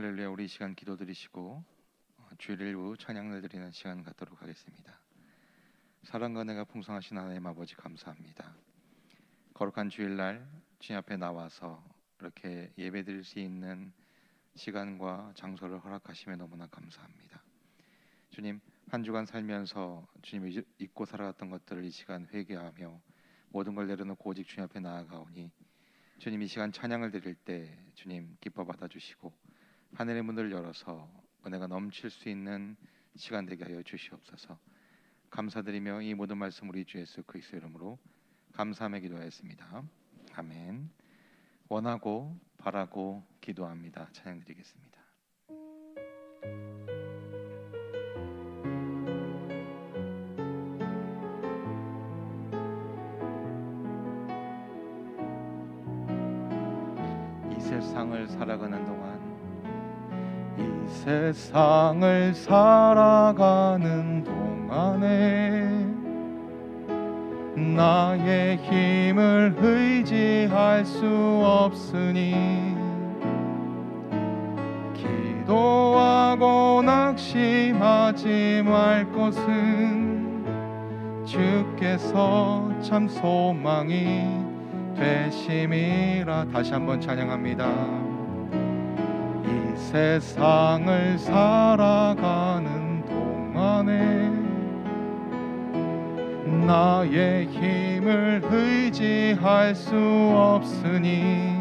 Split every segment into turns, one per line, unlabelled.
할렐루야. 우리 이 시간 기도 드리시고 주일 일부 찬양을 드리는 시간 갖도록 하겠습니다. 사랑과 은혜가 풍성하신 하나님 아버지 감사합니다. 거룩한 주일날 주님 앞에 나와서 이렇게 예배 드릴 수 있는 시간과 장소를 허락하심에 너무나 감사합니다. 주님, 한 주간 살면서 주님이 잊고 살아갔던 것들을 이 시간 회개하며 모든 걸 내려놓고 오직 주님 앞에 나아가오니 주님, 이 시간 찬양을 드릴 때 주님 기뻐 받아주시고 하늘의 문을 열어서 은혜가 넘칠 수 있는 시간 되게 하여 주시옵소서. 감사드리며 이 모든 말씀 우리 주 예수 그리스도 이름으로 감사하며 기도하였습니다. 아멘. 원하고 바라고 기도합니다. 찬양 드리겠습니다. 이 세상을 살아가는 동안 이 세상을 살아가는 동안에 나의 힘을 의지할 수 없으니 기도하고 낙심하지 말 것은 주께서 참 소망이 되심이라. 다시 한번 찬양합니다. 이 세상을 살아가는 동안에 나의 힘을 의지할 수 없으니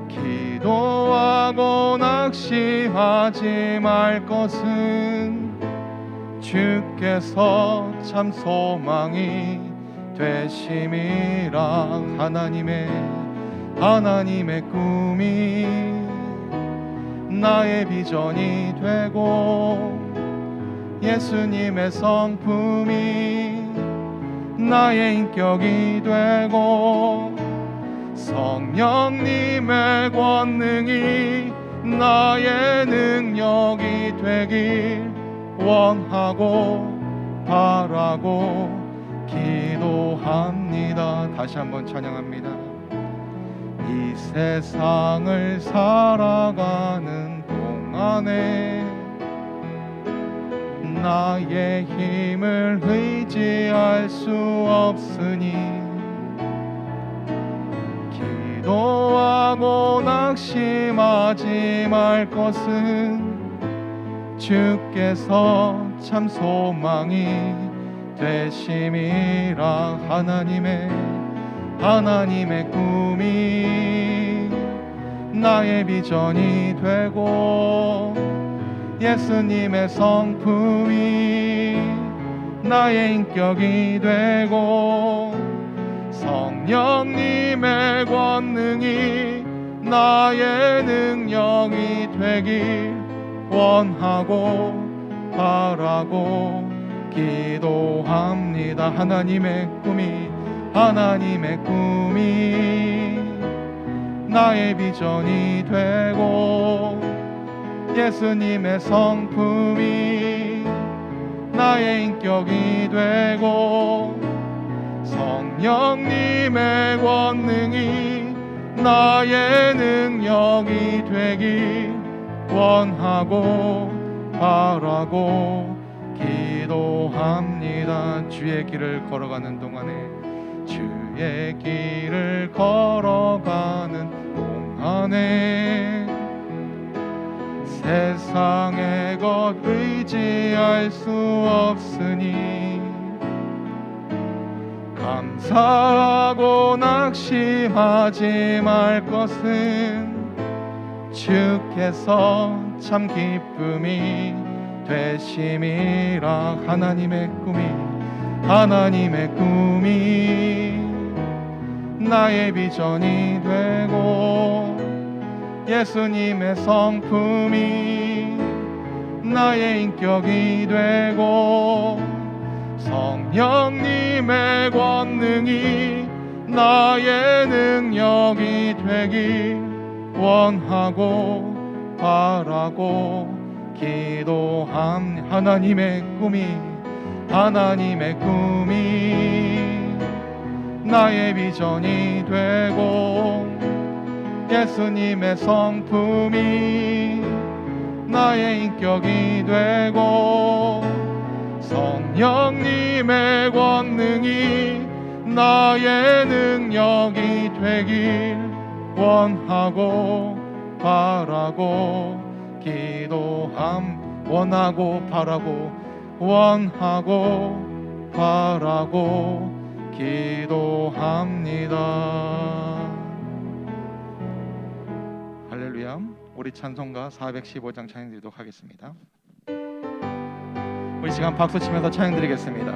기도하고 낙심하지 말 것은 주께서 참 소망이 되심이라. 하나님의 꿈이 나의 비전이 되고 예수님의 성품이 나의 인격이 되고 성령님의 권능이 나의 능력이 되길 원하고 바라고 기도합니다. 다시 한번 찬양합니다. 이 세상을 살아가는 동안에 나의 힘을 의지할 수 없으니 기도하고 낙심하지 말 것은 주께서 참 소망이 되심이라. 하나님의 꿈이 나의 비전이 되고 예수님의 성품이 나의 인격이 되고 성령님의 권능이 나의 능력이 되길 원하고 바라고 기도합니다. 하나님의 꿈이 나의 비전이 되고 예수님의 성품이 나의 인격이 되고 성령님의 권능이 나의 능력이 되길 원하고 바라고 기도합니다. 주의 길을 걸어가는 동안에 세상의 것 의지할 수 없으니 감사하고 낙심하지 말 것은 주께서 참 기쁨이 되심이라. 하나님의 꿈이 나의 비전이 되고 예수님의 성품이 나의 인격이 되고 성령님의 권능이 나의 능력이 되길 원하고 바라고 기도합니다. 하나님의 꿈이 나의 비전이 되고 예수님의 성품이 나의 인격이 되고 성령님의 권능이 나의 능력이 되길 원하고 바라고 원하고 바라고 원하고 바라고 기도합니다. 할렐루야. 우리 찬송가 415장 찬양드리도록 하겠습니다. 우리 시간 박수 치면서 찬양드리겠습니다.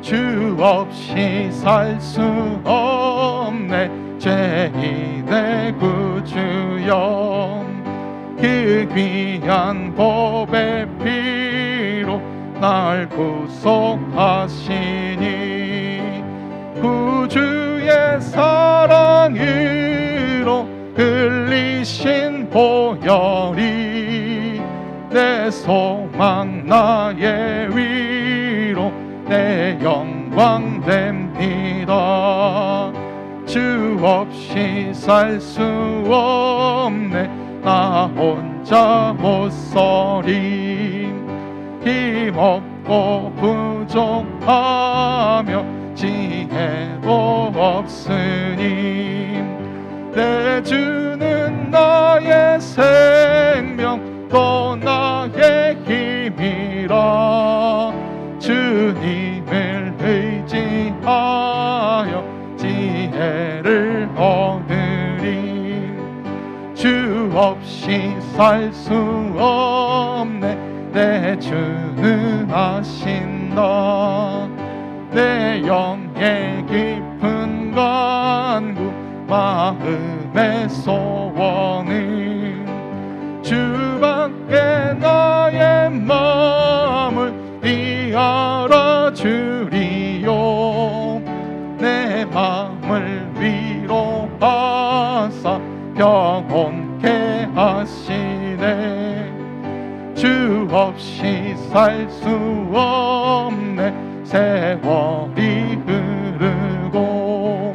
주 없이 살 수 없네 제2의 구주여 그 귀한 보배 피로 날 구속하시니 구주의 사랑으로 흘리신 보혈이 내 소망 나의 위로 내 영광 됩니다. 주 없이 살 수 없네 나 혼자 못서리 힘없고 부족하며 지혜도 없으니 내 주는 나의 생명 또 나의 힘이라 주님을 의지하여 지혜를 얻으리 주 없이 살 수 없네 내 주는 아신다 내 영의 깊은 간구 마음의 소원은 주밖에 나의 마음을 알아주리요 내 마음을 위로하사 평온케 하시네 주 없이 살 수 없네 세월이 흐르고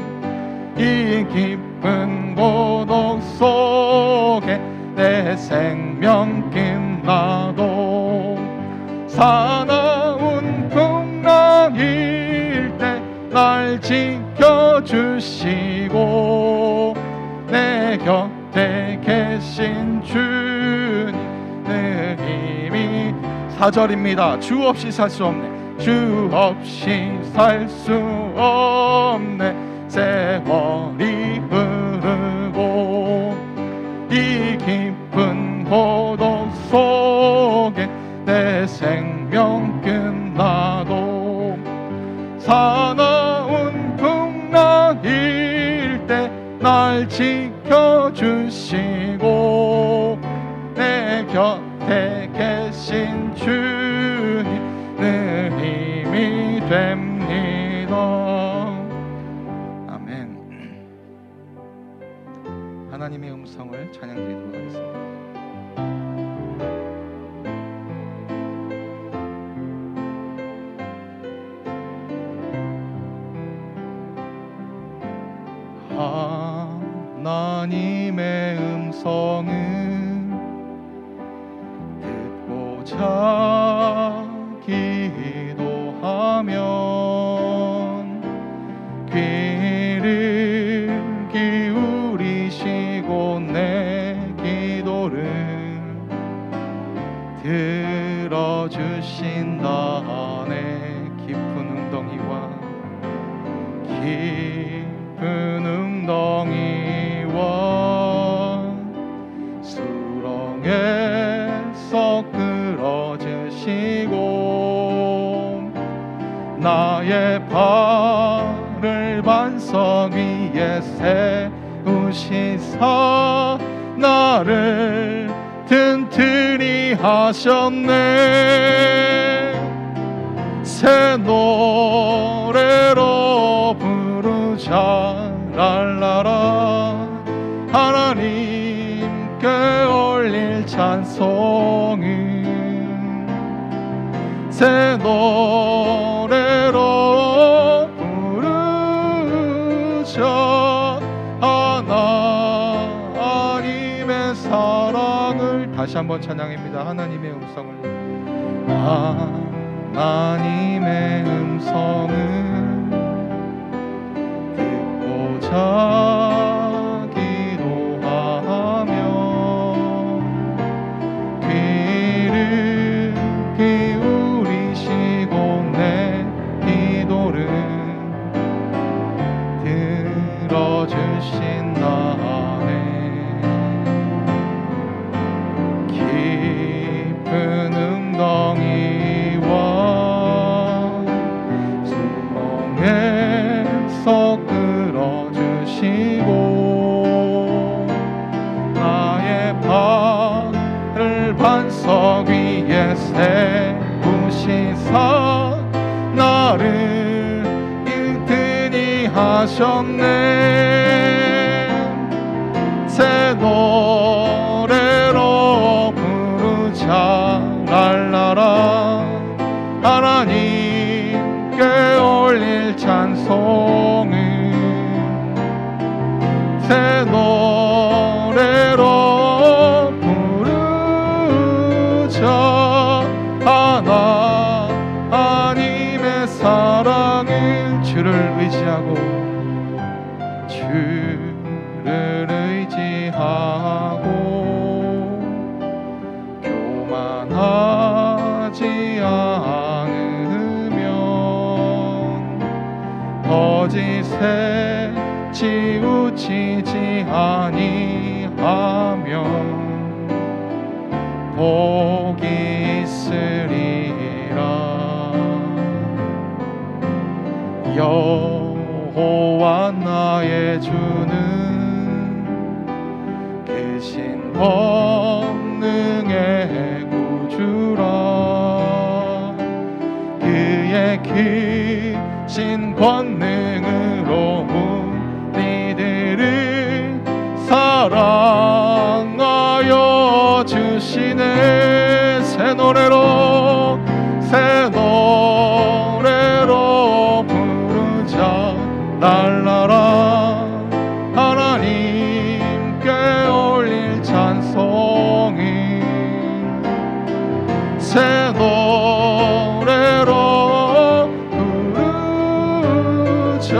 이 깊은 고독 속에 내 생명 끝나도 사나운 풍랑일 때 날 지켜주시고 내 곁에 계신 주님 내 힘이 4절입니다. 주 없이 살 수 없네 주 없이 살 수 없네 세월이 흐르고 이 깊은 고독 속에 내 생명 끝나도 사나운 풍랑일 때 날 지켜주시고 내 곁에 계신 주님 내 힘이 됩니다. 아멘. 하나님의 음성을 찬양드리도록 하겠습니다. 하나님의 음성은 듣고자 기도하면 귀를 기울이시고 내 기도를 들어주신다네 깊은 웅덩이와 수렁에서 끌어주시고 나의 발을 반석 위에 세우시사 나를 튼튼히 하셨네 새 노래로 부르자 랄라라 하나님께 올릴 찬송은 새 노래로 부르자 다시 한번 찬양합니다. 하나님의 음성을, 하나님의 음성을 듣고자 기도하며 귀를 기울이시고 내 기도를 들어주신다네. 깊은 웅덩이와 수렁에서 끌어주시고 나의 발을 반석 위에 세우시사 나를 든든히 하셨네. 새 노래로 부르자 랄라라. 하나님께 올릴 찬송을 새 노래로 부르자. 하나님의 사랑을 주를 의지하고 주를 의지하고 교만하지 않으면 거짓에 치우치지 아니하면 복이 있으리라. 여호와 나의 주는 크신 권능의 구주라. 그의 크신 권능으로 우리들을 사랑하여 주시네. 새 노래로 부르자 랄라라. 하나님께 올릴 찬송을 새 노래로 부르자.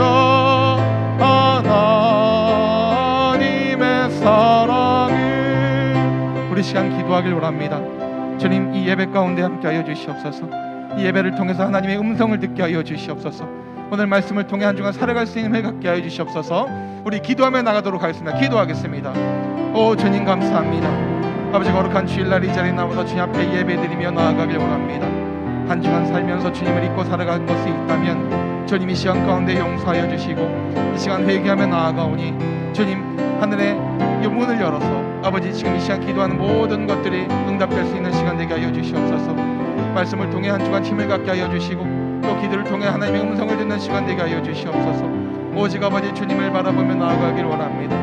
하나님의 사랑을 우리 시간 기도하길 원합니다. 주님, 이 예배 가운데 함께하여 주시옵소서. 이 예배를 통해서 하나님의 음성을 듣게 하여 주시옵소서. 오늘 말씀을 통해 한 주간 살아갈 수 있는 힘을 갖게 하여 주시옵소서. 우리 기도하며 나가도록 하겠습니다. 기도하겠습니다. 오 주님 감사합니다. 아버지, 거룩한 주일날 이 자리에 나와서 주님 앞에 예배드리며 나아가길 원합니다. 한 주간 살면서 주님을 잊고 살아갈 것이 있다면 주님 이 시간 가운데 용서하여 주시고 이 시간 회개하며 나아가오니 주님 하늘의 이 문을 열어서 아버지 지금 이 시간 기도하는 모든 것들이 응답될 수 있는 시간 되게 하여 주시옵소서. 말씀을 통해 한 주간 힘을 갖게 하여 주시고 또 기도를 통해 하나님의 음성을 듣는 시간 되게 하여 주시옵소서. 오직 아버지 주님을 바라보며 나아가길 원합니다.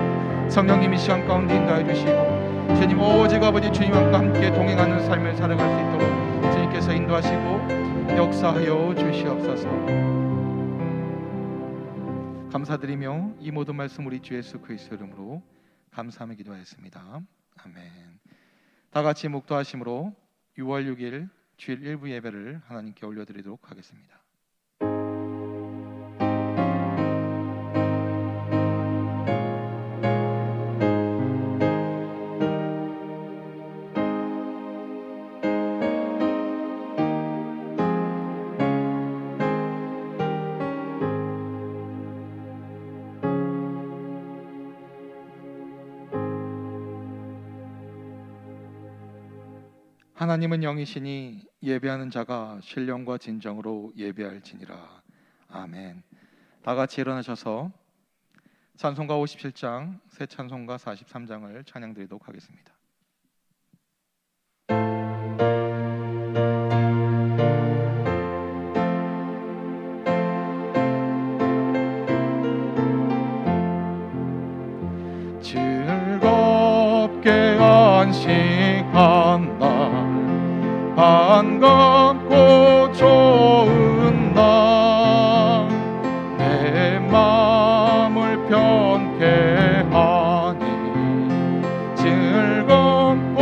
성령님 이 시간 가운데 인도해 주시고 주님 오직 아버지 주님과 함께 동행하는 삶을 살아갈 수 있도록 주님께서 인도하시고 역사하여 주시옵소서. 감사드리며 이 모든 말씀 우리 주 예수 그리스도 이름으로 감사하며 기도하였습니다. 아멘. 다 같이 묵도하심으로 6월 6일 주일 일부 예배를 하나님께 올려드리도록 하겠습니다. 하나님은 영이시니 예배하는 자가 신령과 진정으로 예배할지니라. 아멘. 다 같이 일어나셔서 찬송가 57장, 새 찬송가 43장을 찬양드리도록 하겠습니다. 즐겁게 안식한 날 반갑고 좋은 날 내 마음을 편케 하니 즐겁고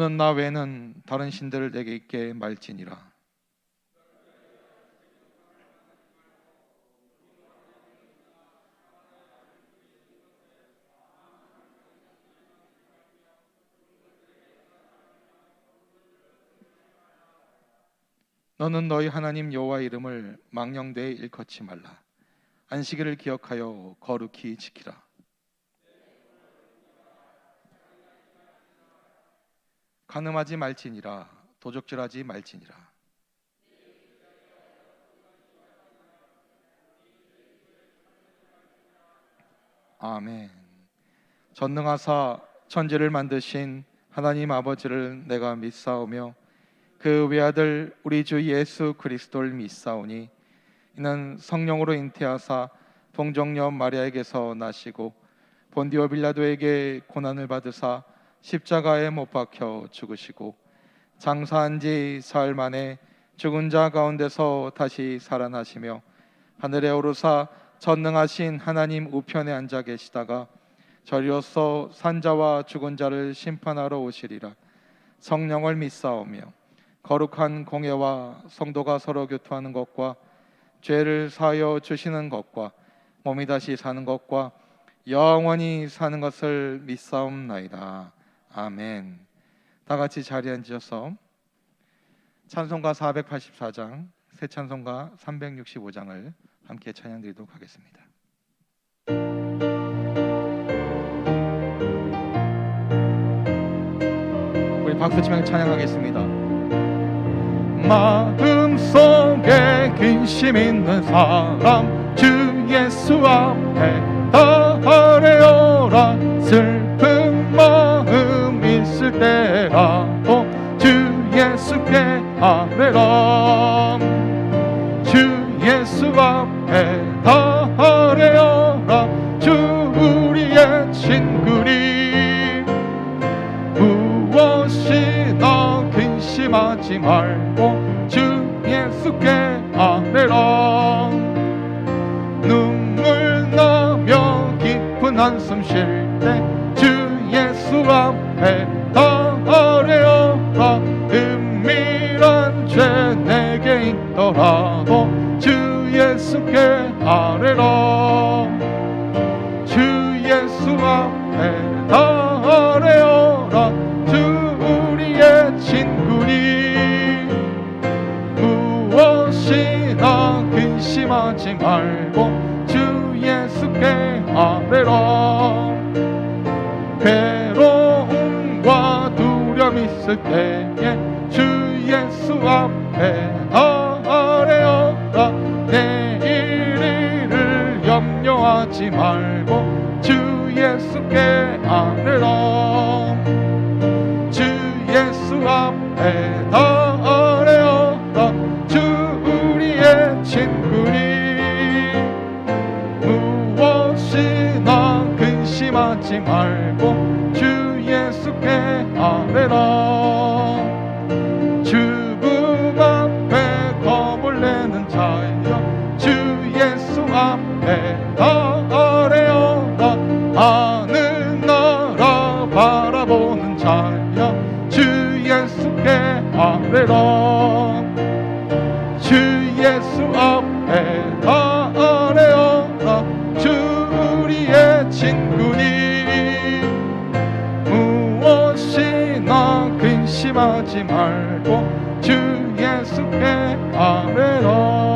너는 나 외에는 다른 신들을 내게 있게 말지니라. 너는 너희 하나님 여호와 이름을 망령되이 일컫지 말라. 안식일을 기억하여 거룩히 지키라. 간음하지 말지니라. 도적질하지 말지니라. 아멘. 전능하사 천지를 만드신 하나님 아버지를 내가 믿사오며 그 외아들 우리 주 예수 그리스도를 믿사오니 이는 성령으로 잉태하사 동정녀 마리아에게서 나시고 본디오 빌라도에게 고난을 받으사 십자가에 못 박혀 죽으시고 장사한 지 사흘 만에 죽은 자 가운데서 다시 살아나시며 하늘에 오르사 전능하신 하나님 우편에 앉아 계시다가 저리로서 산자와 죽은 자를 심판하러 오시리라. 성령을 믿사오며 거룩한 공예와 성도가 서로 교통하는 것과 죄를 사하여 주시는 것과 몸이 다시 사는 것과 영원히 사는 것을 믿사옵나이다. 아멘. 다 같이 자리에 앉으셔서 찬송가 484장, 새 찬송가 365장을 함께 찬양드리도록 하겠습니다. 우리 박수치며 찬양하겠습니다. 마음속에 근심 있는 사람 주 예수 앞에 다 아뢰어라. 슬픈 마음 있을 때라도 주 예수께 아뢰라. 주 예수 앞에 다 아뢰어라. 주 우리의 친구리. 무엇이나 근심하지 말고 주 예수께 아뢰라. 눈물 나며 깊은 한숨 쉴 때 주 예수 앞에 다 아뢰어라. 은밀한 죄 내게 있더라도 주 예수께 아뢰라. 주 예수 앞에 다 아뢰어라. 주 우리의 친구리. 무엇이나 근심하지 말고 주 예수께 아뢰라. 괴로움과 두려움 있을 때에 주 예수 앞에 다 아뢰어라. 내일을 염려하지 말고 주 예수께 아뢰라. 주 예수 앞에 다 아뢰어라. 주 우리의 친구리. 무엇이나 근심하지 말고 주 예수께 아뢰라. 죽음 앞에 겁을 내는 자여 주 예수 앞에 다 아뢰어라. 하늘 나라 바라보는 자여 주 예수께 아뢰라. 주 예수 앞에 다 아뢰어라. 주 우리의 친구니. 무엇이나 근심하지 말고 주 예수께 아뢰라.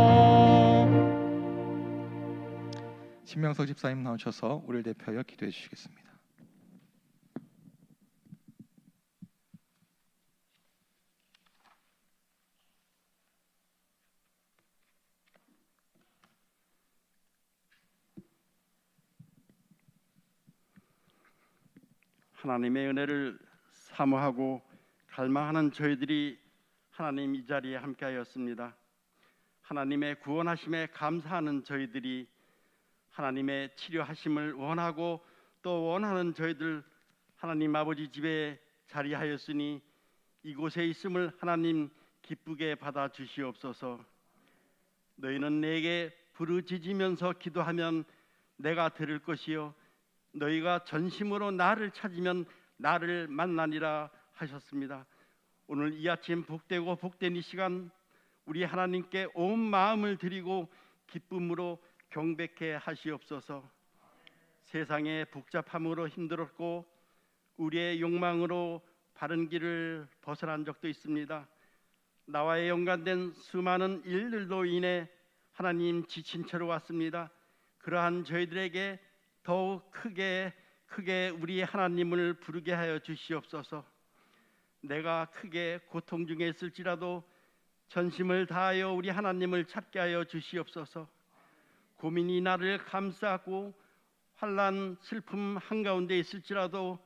신명석 집사님 나오셔서 우리를 대표하여 기도해 주시겠습니다.
하나님의 은혜를 사모하고 갈망하는 저희들이 하나님 이 자리에 함께하였습니다. 하나님의 구원하심에 감사하는 저희들이 하나님의 치료하심을 원하고 또 원하는 저희들 하나님 아버지 집에 자리하였으니 이곳에 있음을 하나님 기쁘게 받아 주시옵소서. 너희는 내게 부르짖으면서 기도하면 내가 들을 것이요 너희가 전심으로 나를 찾으면 나를 만나니라 하셨습니다. 오늘 이 아침 복되고 복된 이 시간 우리 하나님께 온 마음을 드리고 기쁨으로 경배케 하시옵소서. 세상의 복잡함으로 힘들었고 우리의 욕망으로 바른 길을 벗어난 적도 있습니다. 나와의 연관된 수많은 일들로 인해 하나님 지친 채로 왔습니다. 그러한 저희들에게 더욱 크게 우리 하나님을 부르게 하여 주시옵소서. 내가 크게 고통 중에 있을지라도 전심을 다하여 우리 하나님을 찾게 하여 주시옵소서. 고민이 나를 감싸고 환난 슬픔 한가운데 있을지라도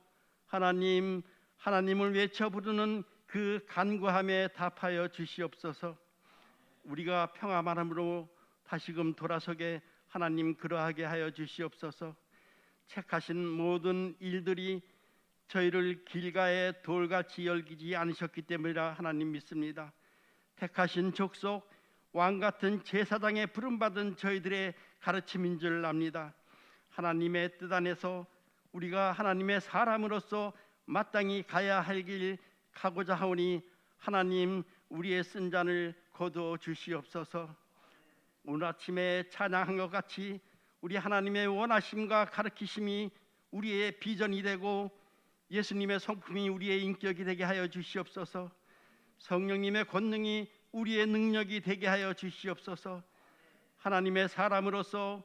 하나님을 외쳐 부르는 그 간구함에 답하여 주시옵소서. 우리가 평안함으로 다시금 돌아서게 하나님 그러하게 하여 주시옵소서. 책하신 모든 일들이 저희를 길가에 돌같이 열기지 않으셨기 때문이라 하나님 믿습니다. 택하신 족속 왕같은 제사장에 부름받은 저희들의 가르침인 줄 압니다. 하나님의 뜻 안에서 우리가 하나님의 사람으로서 마땅히 가야 할 길 가고자 하오니 하나님 우리의 쓴 잔을 거두어 주시옵소서. 오늘 아침에 찬양한 것 같이 우리 하나님의 원하심과 가르치심이 우리의 비전이 되고 예수님의 성품이 우리의 인격이 되게 하여 주시옵소서. 성령님의 권능이 우리의 능력이 되게 하여 주시옵소서. 하나님의 사람으로서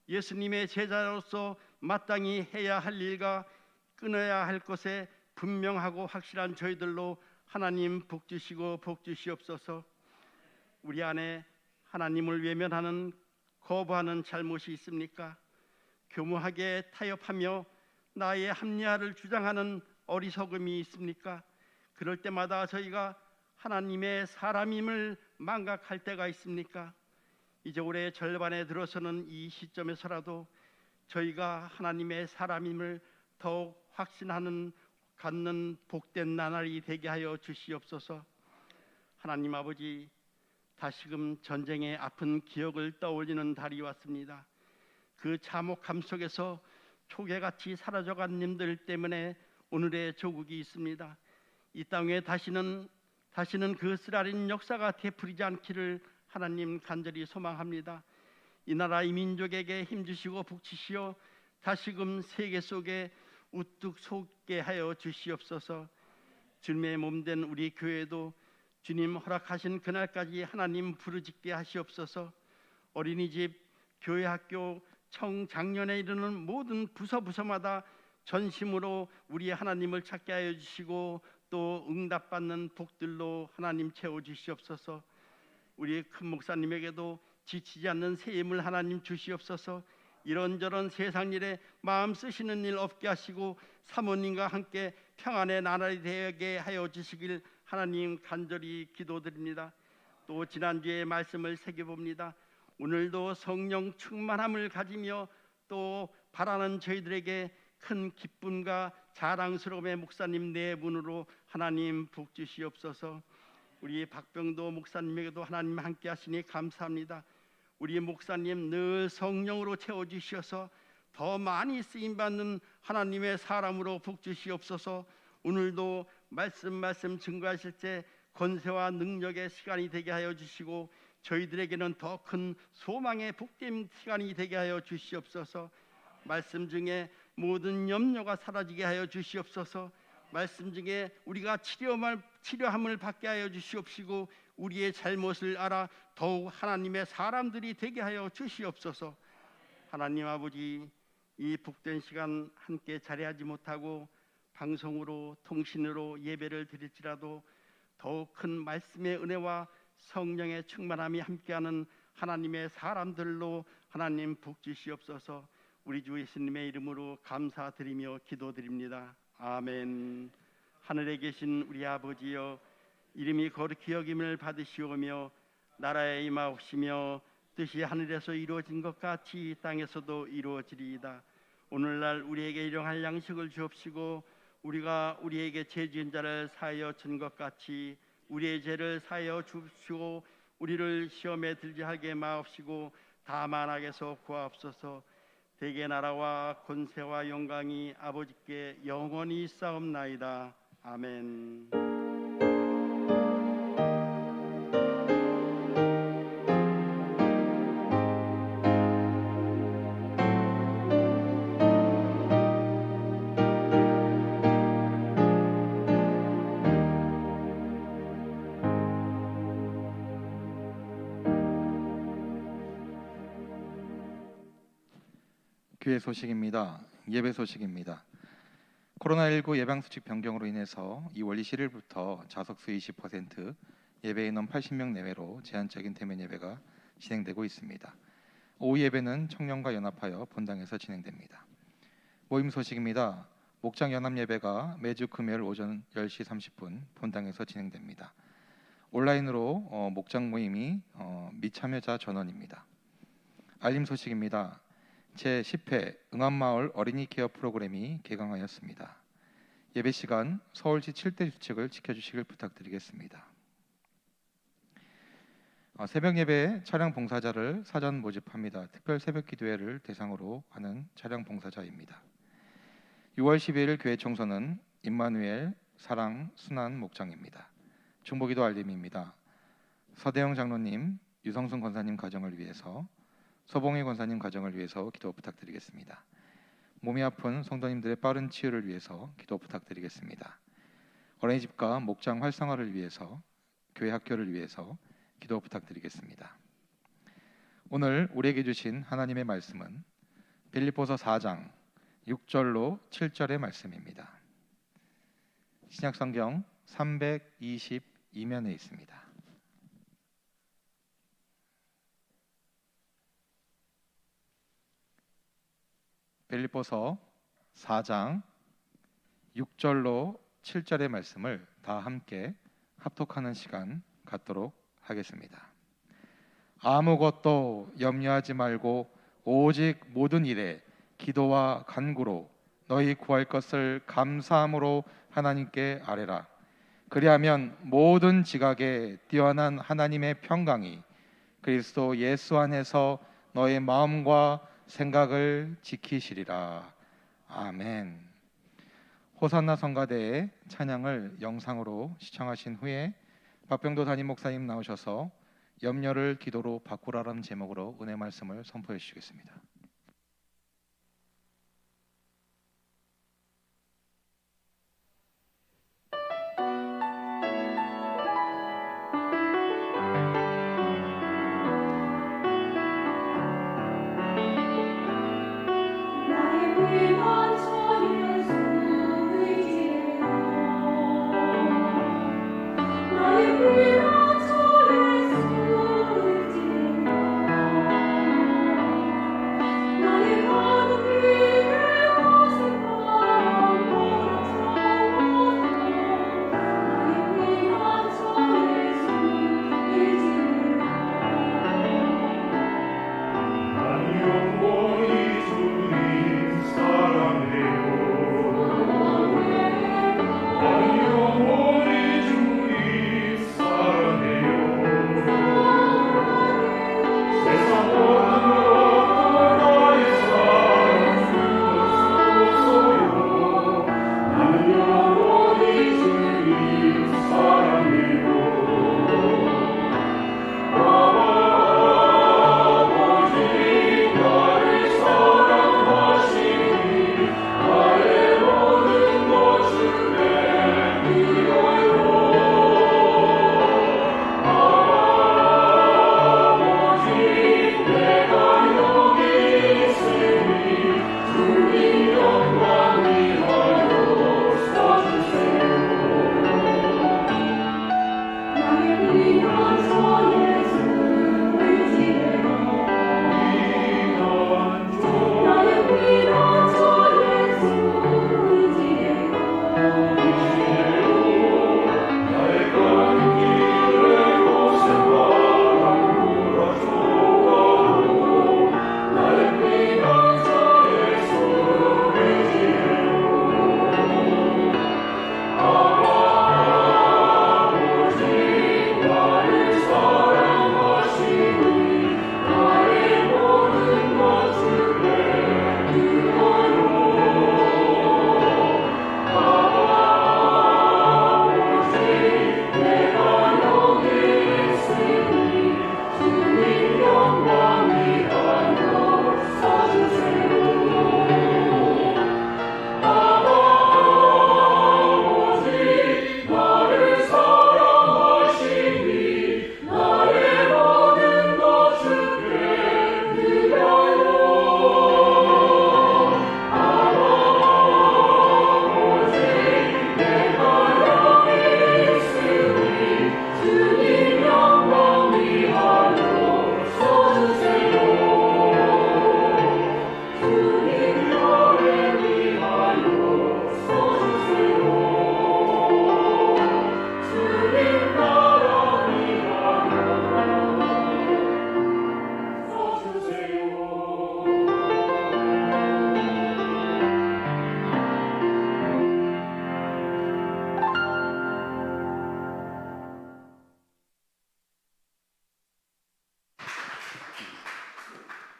예수님의 제자로서 마땅히 해야 할 일과 끊어야 할 것에 분명하고 확실한 저희들로 하나님 복 주시고 복 주시옵소서. 우리 안에 하나님을 외면하는 거부하는 잘못이 있습니까? 교묘하게 타협하며 나의 합리화를 주장하는 어리석음이 있습니까? 그럴 때마다 저희가 하나님의 사람임을 망각할 때가 있습니까? 이제 올해 절반에 들어서는 이 시점에서라도 저희가 하나님의 사람임을 더욱 갖는 복된 나날이 되게 하여 주시옵소서. 하나님 아버지, 다시금 전쟁의 아픈 기억을 떠올리는 달이 왔습니다. 그 참혹함 속에서 초계같이 사라져간 님들 때문에 오늘의 조국이 있습니다. 이 땅에 다시는 그 쓰라린 역사가 되풀이지 않기를 하나님 간절히 소망합니다. 이 나라 이 민족에게 힘주시고 복주시어 다시금 세계 속에 우뚝 솟게 하여 주시옵소서. 주님의 몸된 우리 교회도 주님 허락하신 그날까지 하나님 부르짖게 하시옵소서. 어린이집, 교회, 학교, 청장년에 이르는 모든 부서마다 전심으로 우리 하나님을 찾게 하여 주시고 또 응답받는 복들로 하나님 채워주시옵소서. 우리 큰 목사님에게도 지치지 않는 새 힘을 하나님 주시옵소서. 이런저런 세상 일에 마음 쓰시는 일 없게 하시고 사모님과 함께 평안의 나날이 되게 하여 주시길 하나님 간절히 기도드립니다. 또 지난주에 말씀을 새겨봅니다. 오늘도 성령 충만함을 가지며 또 바라는 저희들에게 큰 기쁨과 자랑스러움의 목사님 네 분으로 하나님 복 주시옵소서. 우리 박병도 목사님에게도 하나님 함께 하시니 감사합니다. 우리 목사님 늘 성령으로 채워주셔서 더 많이 쓰임받는 하나님의 사람으로 복 주시옵소서. 오늘도 말씀 증거하실 때 권세와 능력의 시간이 되게 하여 주시고 저희들에게는 더 큰 소망의 복된 시간이 되게 하여 주시옵소서. 말씀 중에 모든 염려가 사라지게 하여 주시옵소서. 말씀 중에 우리가 치료함을 받게 하여 주시옵시고 우리의 잘못을 알아 더욱 하나님의 사람들이 되게 하여 주시옵소서. 하나님 아버지, 이 복된 시간 함께 자리하지 못하고 방송으로 통신으로 예배를 드릴지라도 더욱 큰 말씀의 은혜와 성령의 충만함이 함께하는 하나님의 사람들로 하나님 복 주시옵소서. 우리 주 예수님의 이름으로 감사드리며 기도드립니다. 아멘. 하늘에 계신 우리 아버지여, 이름이 거룩히 여김을 받으시오며 나라에 임하옵시며 뜻이 하늘에서 이루어진 것 같이 이 땅에서도 이루어지리이다. 오늘날 우리에게 일용할 양식을 주옵시고 우리가 우리에게 죄 지은 자를 사하여 준 것 같이 우리의 죄를 사하여 주시고 우리를 시험에 들게 하게 마옵시고 다만 악에서 구하옵소서. 대개 나라와 권세와 영광이 아버지께 영원히 있사옵나이다. 아멘.
교회 소식입니다. 예배 소식입니다. 코로나19 예방수칙 변경으로 인해서 2월 20일부터 좌석수 20%, 예배 인원 80명 내외로 제한적인 대면 예배가 진행되고 있습니다. 오후 예배는 청년과 연합하여 본당에서 진행됩니다. 모임 소식입니다. 목장 연합 예배가 매주 금요일 오전 10시 30분 본당에서 진행됩니다. 온라인으로 목장 모임이 미참여자 전원입니다. 알림 소식입니다. 제10회 응암마을 어린이 케어 프로그램이 개강하였습니다. 예배 시간 서울시 7대 규칙을 지켜주시길 부탁드리겠습니다. 새벽 예배 차량 봉사자를 사전 모집합니다. 특별 새벽 기도회를 대상으로 하는 차량 봉사자입니다. 6월 12일 교회 총선은 임마누엘 사랑 순환 목장입니다. 중보기도 알림입니다. 서대영 장로님, 유성순 권사님 가정을 위해서, 서봉희 권사님 가정을 위해서 기도 부탁드리겠습니다. 몸이 아픈 성도님들의 빠른 치유를 위해서 기도 부탁드리겠습니다. 어린이집과 목장 활성화를 위해서, 교회 학교를 위해서 기도 부탁드리겠습니다. 오늘 우리에게 주신 하나님의 말씀은 빌립보서 4장 6절로 7절의 말씀입니다. 신약성경 322면에 있습니다. 빌립보서 4장 6절로 7절의 말씀을 다 함께 합독하는 시간 갖도록 하겠습니다. 아무것도 염려하지 말고 오직 모든 일에 기도와 간구로 너희 구할 것을 감사함으로 하나님께 아뢰라. 그리하면 모든 지각에 뛰어난 하나님의 평강이 그리스도 예수 안에서 너의 마음과 생각을 지키시리라. 아멘. 호산나 성가대의 찬양을 영상으로 시청하신 후에 박병도 담임 목사님 나오셔서 염려를 기도로 바꾸라는 제목으로 은혜 말씀을 선포해 주시겠습니다.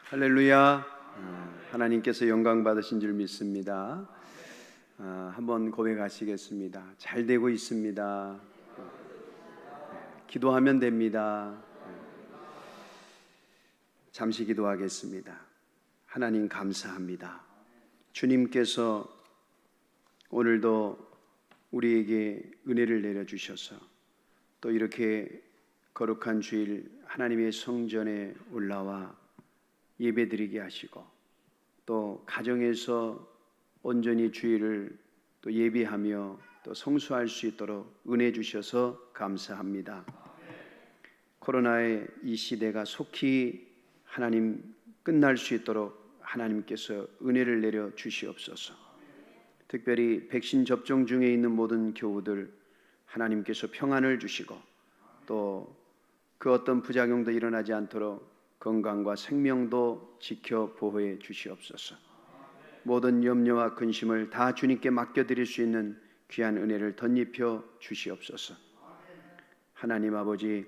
할렐루야. 하나님께서 영광 받으신 줄 믿습니다. 한번 고백하시겠습니다. 잘 되고 있습니다. 기도하면 됩니다. 잠시 기도하겠습니다. 하나님 감사합니다. 주님께서 오늘도 우리에게 은혜를 내려주셔서 또 이렇게 거룩한 주일 하나님의 성전에 올라와 예배드리게 하시고 또 가정에서 온전히 주일을 또 예배하며 또 성수할 수 있도록 은혜 주셔서 감사합니다. 코로나의 이 시대가 속히 하나님 끝날 수 있도록 하나님께서 은혜를 내려 주시옵소서. 특별히 백신 접종 중에 있는 모든 교우들 하나님께서 평안을 주시고 또 그 어떤 부작용도 일어나지 않도록 건강과 생명도 지켜 보호해 주시옵소서. 모든 염려와 근심을 다 주님께 맡겨드릴 수 있는 귀한 은혜를 덧입혀 주시옵소서. 하나님 아버지,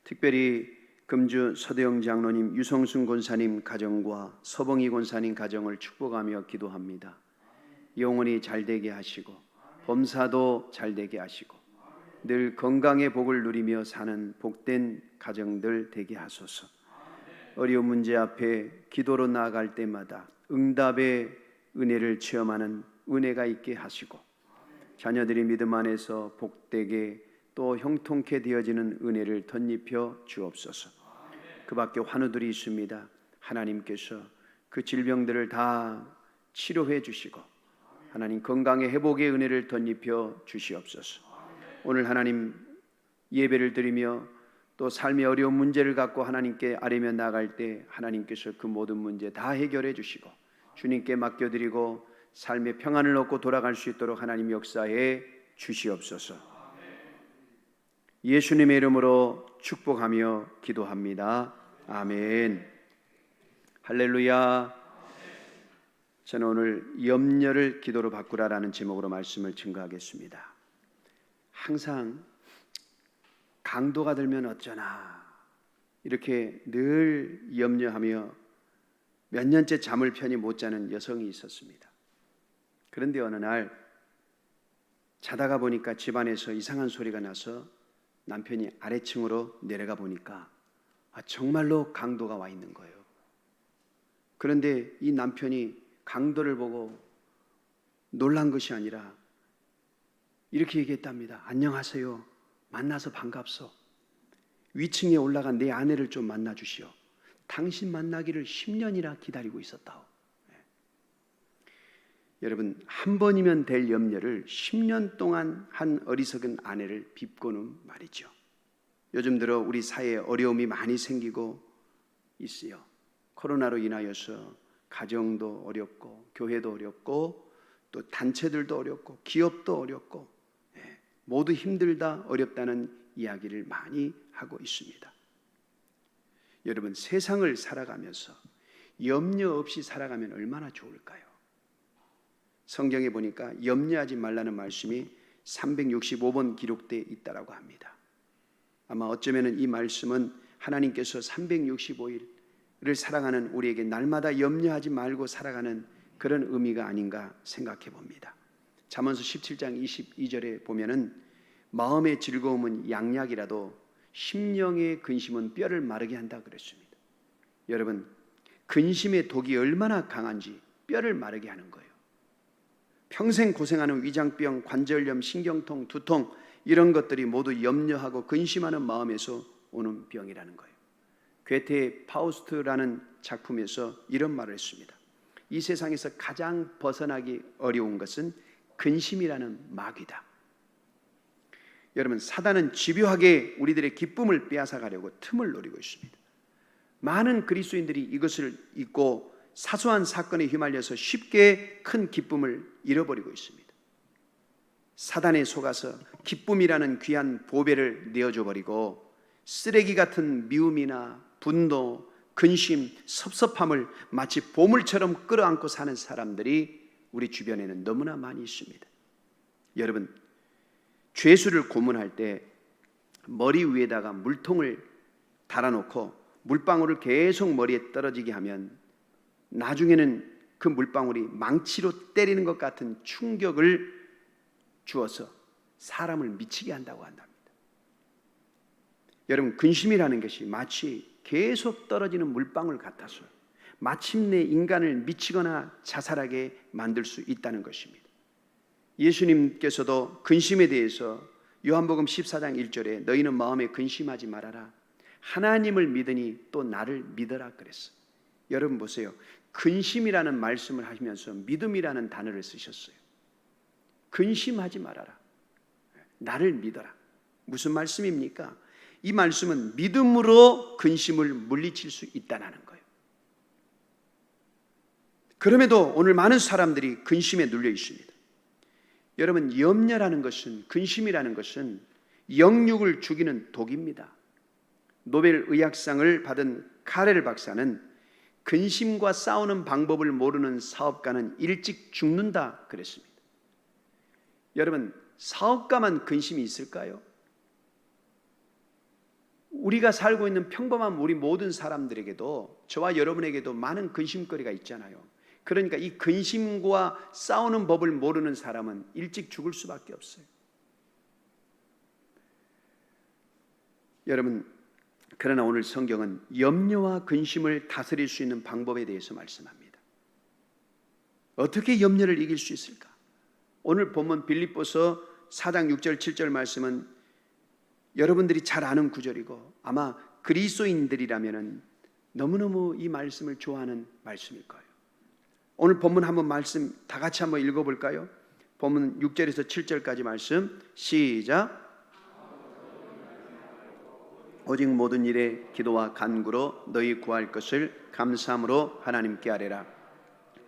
특별히 금주 서대영 장로님, 유성순 권사님 가정과 서봉희 권사님 가정을 축복하며 기도합니다. 영혼이 잘되게 하시고 범사도 잘되게 하시고 늘 건강의 복을 누리며 사는 복된 가정들 되게 하소서. 어려운 문제 앞에 기도로 나아갈 때마다 응답의 은혜를 체험하는 은혜가 있게 하시고 자녀들이 믿음 안에서 복되게 또 형통케 되어지는 은혜를 덧입혀 주옵소서. 그 밖에 환우들이 있습니다. 하나님께서 그 질병들을 다 치료해 주시고 하나님 건강의 회복의 은혜를 덧입혀 주시옵소서. 오늘 하나님 예배를 드리며 또 삶의 어려운 문제를 갖고 하나님께 아뢰며 나갈 때 하나님께서 그 모든 문제 다 해결해 주시고 주님께 맡겨드리고 삶의 평안을 얻고 돌아갈 수 있도록 하나님 역사해 주시옵소서. 예수님의 이름으로 축복하며 기도합니다. 아멘. 할렐루야. 저는 오늘 염려를 기도로 바꾸라라는 제목으로 말씀을 증거하겠습니다. 항상 강도가 들면 어쩌나 이렇게 늘 염려하며 몇 년째 잠을 편히 못 자는 여성이 있었습니다. 그런데 어느 날 자다가 보니까 집안에서 이상한 소리가 나서 남편이 아래층으로 내려가 보니까 정말로 강도가 와 있는 거예요. 그런데 이 남편이 강도를 보고 놀란 것이 아니라 이렇게 얘기했답니다. 안녕하세요. 만나서 반갑소. 위층에 올라간 내 아내를 좀 만나 주시오. 당신 만나기를 10년이나 기다리고 있었다오. 여러분, 한 번이면 될 염려를 10년 동안 한 어리석은 아내를 빚고는 말이죠. 요즘 들어 우리 사회에 어려움이 많이 생기고 있어요. 코로나로 인하여서 가정도 어렵고 교회도 어렵고 또 단체들도 어렵고 기업도 어렵고 모두 힘들다 어렵다는 이야기를 많이 하고 있습니다. 여러분, 세상을 살아가면서 염려 없이 살아가면 얼마나 좋을까요? 성경에 보니까 염려하지 말라는 말씀이 365번 기록되어 있다고 합니다. 아마 어쩌면 이 말씀은 하나님께서 365일을 살아가는 우리에게 날마다 염려하지 말고 살아가는 그런 의미가 아닌가 생각해 봅니다. 잠언서 17장 22절에 보면은 마음의 즐거움은 양약이라도 심령의 근심은 뼈를 마르게 한다 그랬습니다. 여러분, 근심의 독이 얼마나 강한지 뼈를 마르게 하는 거예요. 평생 고생하는 위장병, 관절염, 신경통, 두통 이런 것들이 모두 염려하고 근심하는 마음에서 오는 병이라는 거예요. 괴테의 파우스트라는 작품에서 이런 말을 했습니다. 이 세상에서 가장 벗어나기 어려운 것은 근심이라는 마귀다. 여러분, 사단은 집요하게 우리들의 기쁨을 빼앗아 가려고 틈을 노리고 있습니다. 많은 그리스도인들이 이것을 잊고 사소한 사건에 휘말려서 쉽게 큰 기쁨을 잃어버리고 있습니다. 사단에 속아서 기쁨이라는 귀한 보배를 내어줘 버리고 쓰레기 같은 미움이나 분노, 근심, 섭섭함을 마치 보물처럼 끌어안고 사는 사람들이 우리 주변에는 너무나 많이 있습니다. 여러분, 죄수를 고문할 때 머리 위에다가 물통을 달아놓고 물방울을 계속 머리에 떨어지게 하면 나중에는 그 물방울이 망치로 때리는 것 같은 충격을 주어서 사람을 미치게 한다고 한답니다. 여러분, 근심이라는 것이 마치 계속 떨어지는 물방울 같아서 마침내 인간을 미치거나 자살하게 만들 수 있다는 것입니다. 예수님께서도 근심에 대해서 요한복음 14장 1절에 너희는 마음에 근심하지 말아라. 하나님을 믿으니 또 나를 믿어라 그랬어요. 여러분 보세요. 근심이라는 말씀을 하시면서 믿음이라는 단어를 쓰셨어요. 근심하지 말아라. 나를 믿어라. 무슨 말씀입니까? 이 말씀은 믿음으로 근심을 물리칠 수 있다는 거예요. 그럼에도 오늘 많은 사람들이 근심에 눌려 있습니다. 여러분, 염려라는 것은, 근심이라는 것은 영육을 죽이는 독입니다. 노벨 의학상을 받은 카렐 박사는 근심과 싸우는 방법을 모르는 사업가는 일찍 죽는다 그랬습니다. 여러분, 사업가만 근심이 있을까요? 우리가 살고 있는 평범한 우리 모든 사람들에게도, 저와 여러분에게도 많은 근심거리가 있잖아요. 그러니까 이 근심과 싸우는 법을 모르는 사람은 일찍 죽을 수밖에 없어요. 여러분, 그러나 오늘 성경은 염려와 근심을 다스릴 수 있는 방법에 대해서 말씀합니다. 어떻게 염려를 이길 수 있을까? 오늘 본문 빌립보서 4장 6절 7절 말씀은 여러분들이 잘 아는 구절이고 아마 그리스도인들이라면 너무너무 이 말씀을 좋아하는 말씀일 거예요. 오늘 본문 한번 말씀 다 같이 한번 읽어볼까요? 본문 6절에서 7절까지 말씀 시작. 오직 모든 일에 기도와 간구로 너희 구할 것을 감사함으로 하나님께 아뢰라.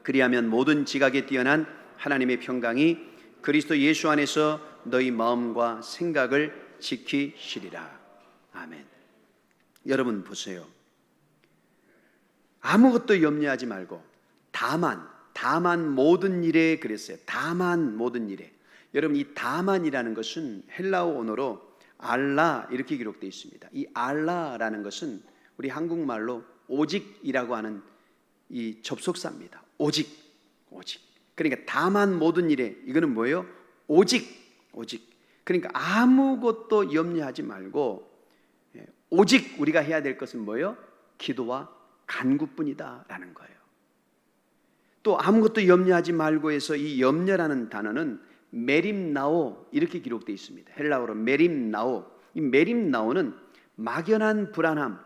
그리하면 모든 지각에 뛰어난 하나님의 평강이 그리스도 예수 안에서 너희 마음과 생각을 지키시리라. 아멘. 여러분 보세요. 아무것도 염려하지 말고 다만 모든 일에 그랬어요. 다만 모든 일에. 여러분, 이 다만이라는 것은 헬라어 언어로 알라 이렇게 기록되어 있습니다. 이 알라라는 것은 우리 한국말로 오직이라고 하는 이 접속사입니다. 오직. 그러니까 다만 모든 일에, 이거는 뭐예요? 오직. 그러니까 아무것도 염려하지 말고 오직 우리가 해야 될 것은 뭐예요? 기도와 간구뿐이다라는 거예요. 또 아무것도 염려하지 말고 해서 이 염려라는 단어는 메림나오 이렇게 기록되어 있습니다. 헬라어로 메림나오. 이 메림나오는 막연한 불안함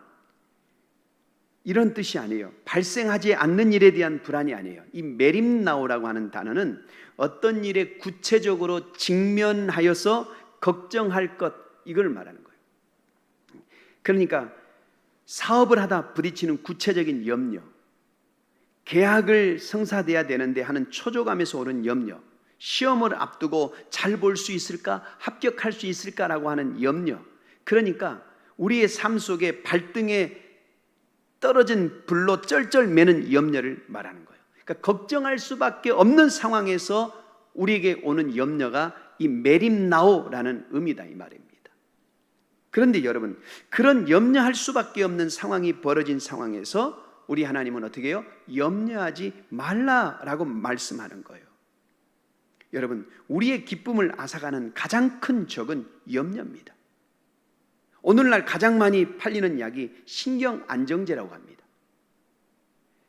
이런 뜻이 아니에요. 발생하지 않는 일에 대한 불안이 아니에요. 이 메림나오라고 하는 단어는 어떤 일에 구체적으로 직면하여서 걱정할 것, 이걸 말하는 거예요. 그러니까 사업을 하다 부딪히는 구체적인 염려, 계약을 성사돼야 되는데 하는 초조감에서 오는 염려, 시험을 앞두고 잘 볼 수 있을까, 합격할 수 있을까라고 하는 염려. 그러니까 우리의 삶 속에 발등에 떨어진 불로 쩔쩔 매는 염려를 말하는 거예요. 그러니까 걱정할 수밖에 없는 상황에서 우리에게 오는 염려가 이 메림나오라는 의미다 이 말입니다. 그런데 여러분, 그런 염려할 수밖에 없는 상황이 벌어진 상황에서 우리 하나님은 어떻게 해요? 염려하지 말라라고 말씀하는 거예요. 여러분, 우리의 기쁨을 앗아가는 가장 큰 적은 염려입니다. 오늘날 가장 많이 팔리는 약이 신경안정제라고 합니다.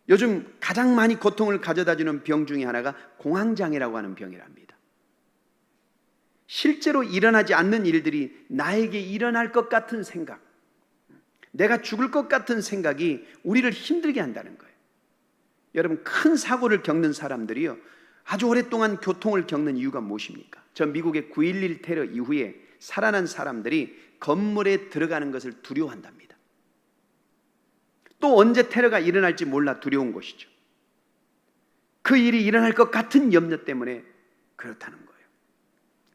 요즘 가장 많이 고통을 가져다주는 병 중에 하나가 공황장애라고 하는 병이랍니다. 실제로 일어나지 않는 일들이 나에게 일어날 것 같은 생각, 내가 죽을 것 같은 생각이 우리를 힘들게 한다는 거예요. 여러분, 큰 사고를 겪는 사람들이요, 아주 오랫동안 교통을 겪는 이유가 무엇입니까? 저 미국의 9.11 테러 이후에 살아난 사람들이 건물에 들어가는 것을 두려워한답니다. 또 언제 테러가 일어날지 몰라 두려운 것이죠. 그 일이 일어날 것 같은 염려 때문에 그렇다는 거예요.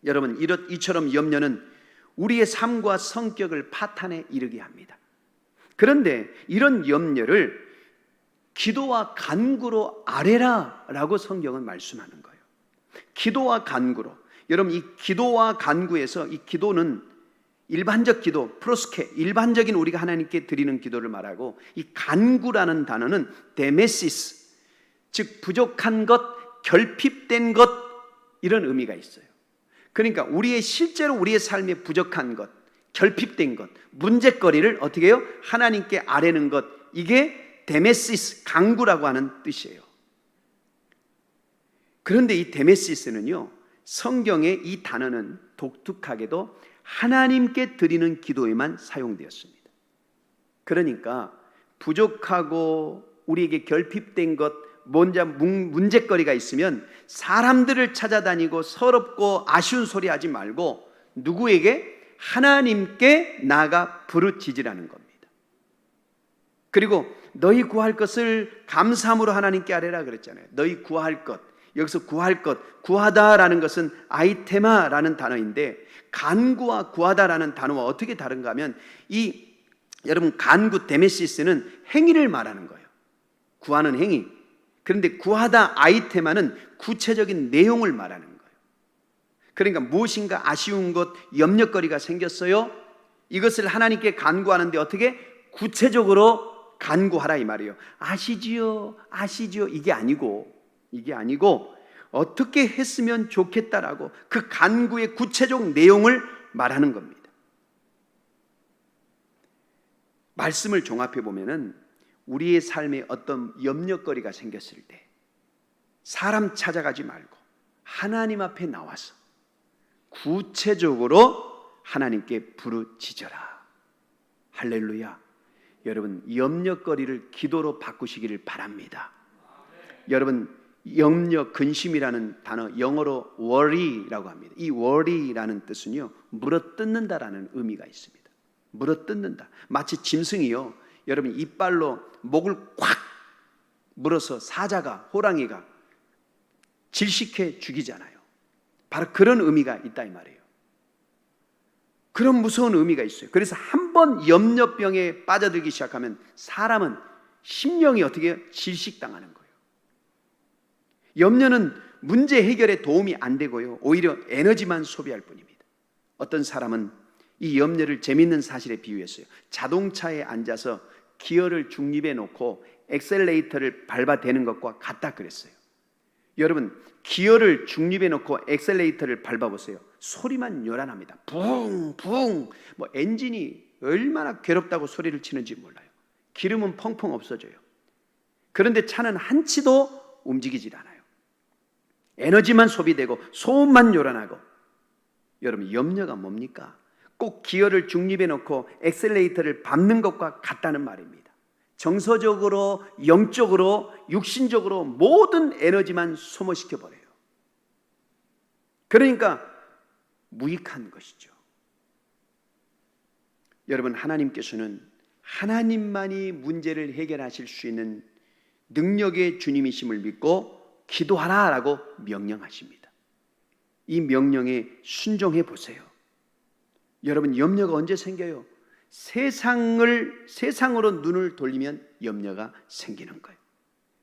여러분, 이처럼 염려는 우리의 삶과 성격을 파탄에 이르게 합니다. 그런데 이런 염려를 기도와 간구로 아뢰라 라고 성경은 말씀하는 거예요. 기도와 간구로. 여러분, 이 기도와 간구에서 이 기도는 일반적 기도, 프로스케, 일반적인 우리가 하나님께 드리는 기도를 말하고, 이 간구라는 단어는 데메시스, 즉 부족한 것, 결핍된 것, 이런 의미가 있어요. 그러니까 실제로 우리의 삶에 부족한 것, 결핍된 것, 문제거리를 어떻게 해요? 하나님께 아뢰는 것, 이게 데메시스, 간구라고 하는 뜻이에요. 그런데 이 데메시스는요, 성경의 이 단어는 독특하게도 하나님께 드리는 기도에만 사용되었습니다. 그러니까 부족하고 우리에게 결핍된 것, 문제거리가 있으면 사람들을 찾아다니고 서럽고 아쉬운 소리 하지 말고 누구에게? 하나님께 나아가 부르짖으라는 겁니다. 그리고 너희 구할 것을 감사함으로 하나님께 아뢰라 그랬잖아요. 너희 구할 것, 여기서 구할 것, 구하다라는 것은 아이테마라는 단어인데, 간구와 구하다라는 단어와 어떻게 다른가 하면, 여러분 간구 데메시스는 행위를 말하는 거예요. 구하는 행위. 그런데 구하다 아이테마는 구체적인 내용을 말하는 거예요. 그러니까 무엇인가 아쉬운 것, 염려거리가 생겼어요. 이것을 하나님께 간구하는데 어떻게? 구체적으로 간구하라 이 말이에요. 아시지요? 이게 아니고 어떻게 했으면 좋겠다라고 그 간구의 구체적 내용을 말하는 겁니다. 말씀을 종합해 보면은 우리의 삶에 어떤 염려거리가 생겼을 때 사람 찾아가지 말고 하나님 앞에 나와서 구체적으로 하나님께 부르짖어라. 할렐루야. 여러분, 염려거리를 기도로 바꾸시기를 바랍니다. 여러분, 염려, 근심이라는 단어, 영어로 worry라고 합니다. 이 worry라는 뜻은요, 물어뜯는다라는 의미가 있습니다. 물어뜯는다. 마치 짐승이요, 여러분 이빨로 목을 꽉 물어서 사자가, 호랑이가 질식해 죽이잖아요. 바로 그런 의미가 있다 이 말이에요. 그런 무서운 의미가 있어요. 그래서 한번 염려병에 빠져들기 시작하면 사람은 심령이 어떻게 해요? 질식당하는 거예요. 염려는 문제 해결에 도움이 안 되고요, 오히려 에너지만 소비할 뿐입니다. 어떤 사람은 이 염려를 재밌는 사실에 비유했어요. 자동차에 앉아서 기어를 중립에 놓고 엑셀레이터를 밟아대는 것과 같다 그랬어요. 여러분, 기어를 중립에 놓고 엑셀레이터를 밟아보세요. 소리만 요란합니다. 붕붕. 엔진이 얼마나 괴롭다고 소리를 치는지 몰라요. 기름은 펑펑 없어져요. 그런데 차는 한치도 움직이질 않아요. 에너지만 소비되고 소음만 요란하고. 여러분, 염려가 뭡니까? 꼭 기어를 중립에 놓고 엑셀레이터를 밟는 것과 같다는 말입니다. 정서적으로, 영적으로, 육신적으로 모든 에너지만 소모시켜 버려요. 그러니까 무익한 것이죠. 여러분, 하나님께서는 하나님만이 문제를 해결하실 수 있는 능력의 주님이심을 믿고 기도하라라고 명령하십니다. 이 명령에 순종해 보세요. 여러분, 염려가 언제 생겨요? 세상으로 눈을 돌리면 염려가 생기는 거예요.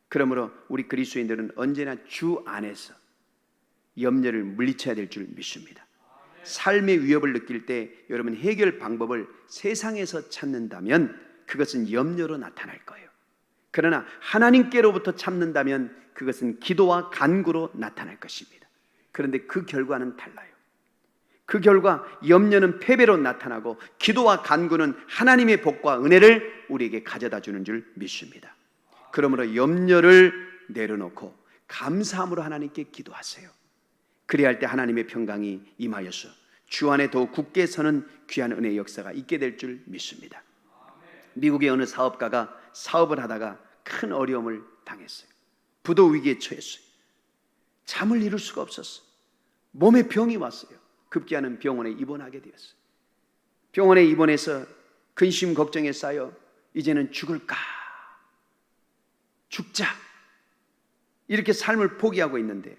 그러므로 우리 그리스도인들은 언제나 주 안에서 염려를 물리쳐야 될 줄 믿습니다. 삶의 위협을 느낄 때 여러분, 해결 방법을 세상에서 찾는다면 그것은 염려로 나타날 거예요. 그러나 하나님께로부터 찾는다면 그것은 기도와 간구로 나타날 것입니다. 그런데 그 결과는 달라요. 그 결과 염려는 패배로 나타나고 기도와 간구는 하나님의 복과 은혜를 우리에게 가져다 주는 줄 믿습니다. 그러므로 염려를 내려놓고 감사함으로 하나님께 기도하세요. 그래야 할 때 하나님의 평강이 임하여서 주 안에 더욱 굳게 서는 귀한 은혜의 역사가 있게 될 줄 믿습니다. 미국의 어느 사업가가 사업을 하다가 큰 어려움을 당했어요. 부도 위기에 처했어요. 잠을 이룰 수가 없었어요. 몸에 병이 왔어요. 급기야는 병원에 입원하게 되었어요. 병원에 입원해서 근심 걱정에 쌓여 이제는 죽자 이렇게 삶을 포기하고 있는데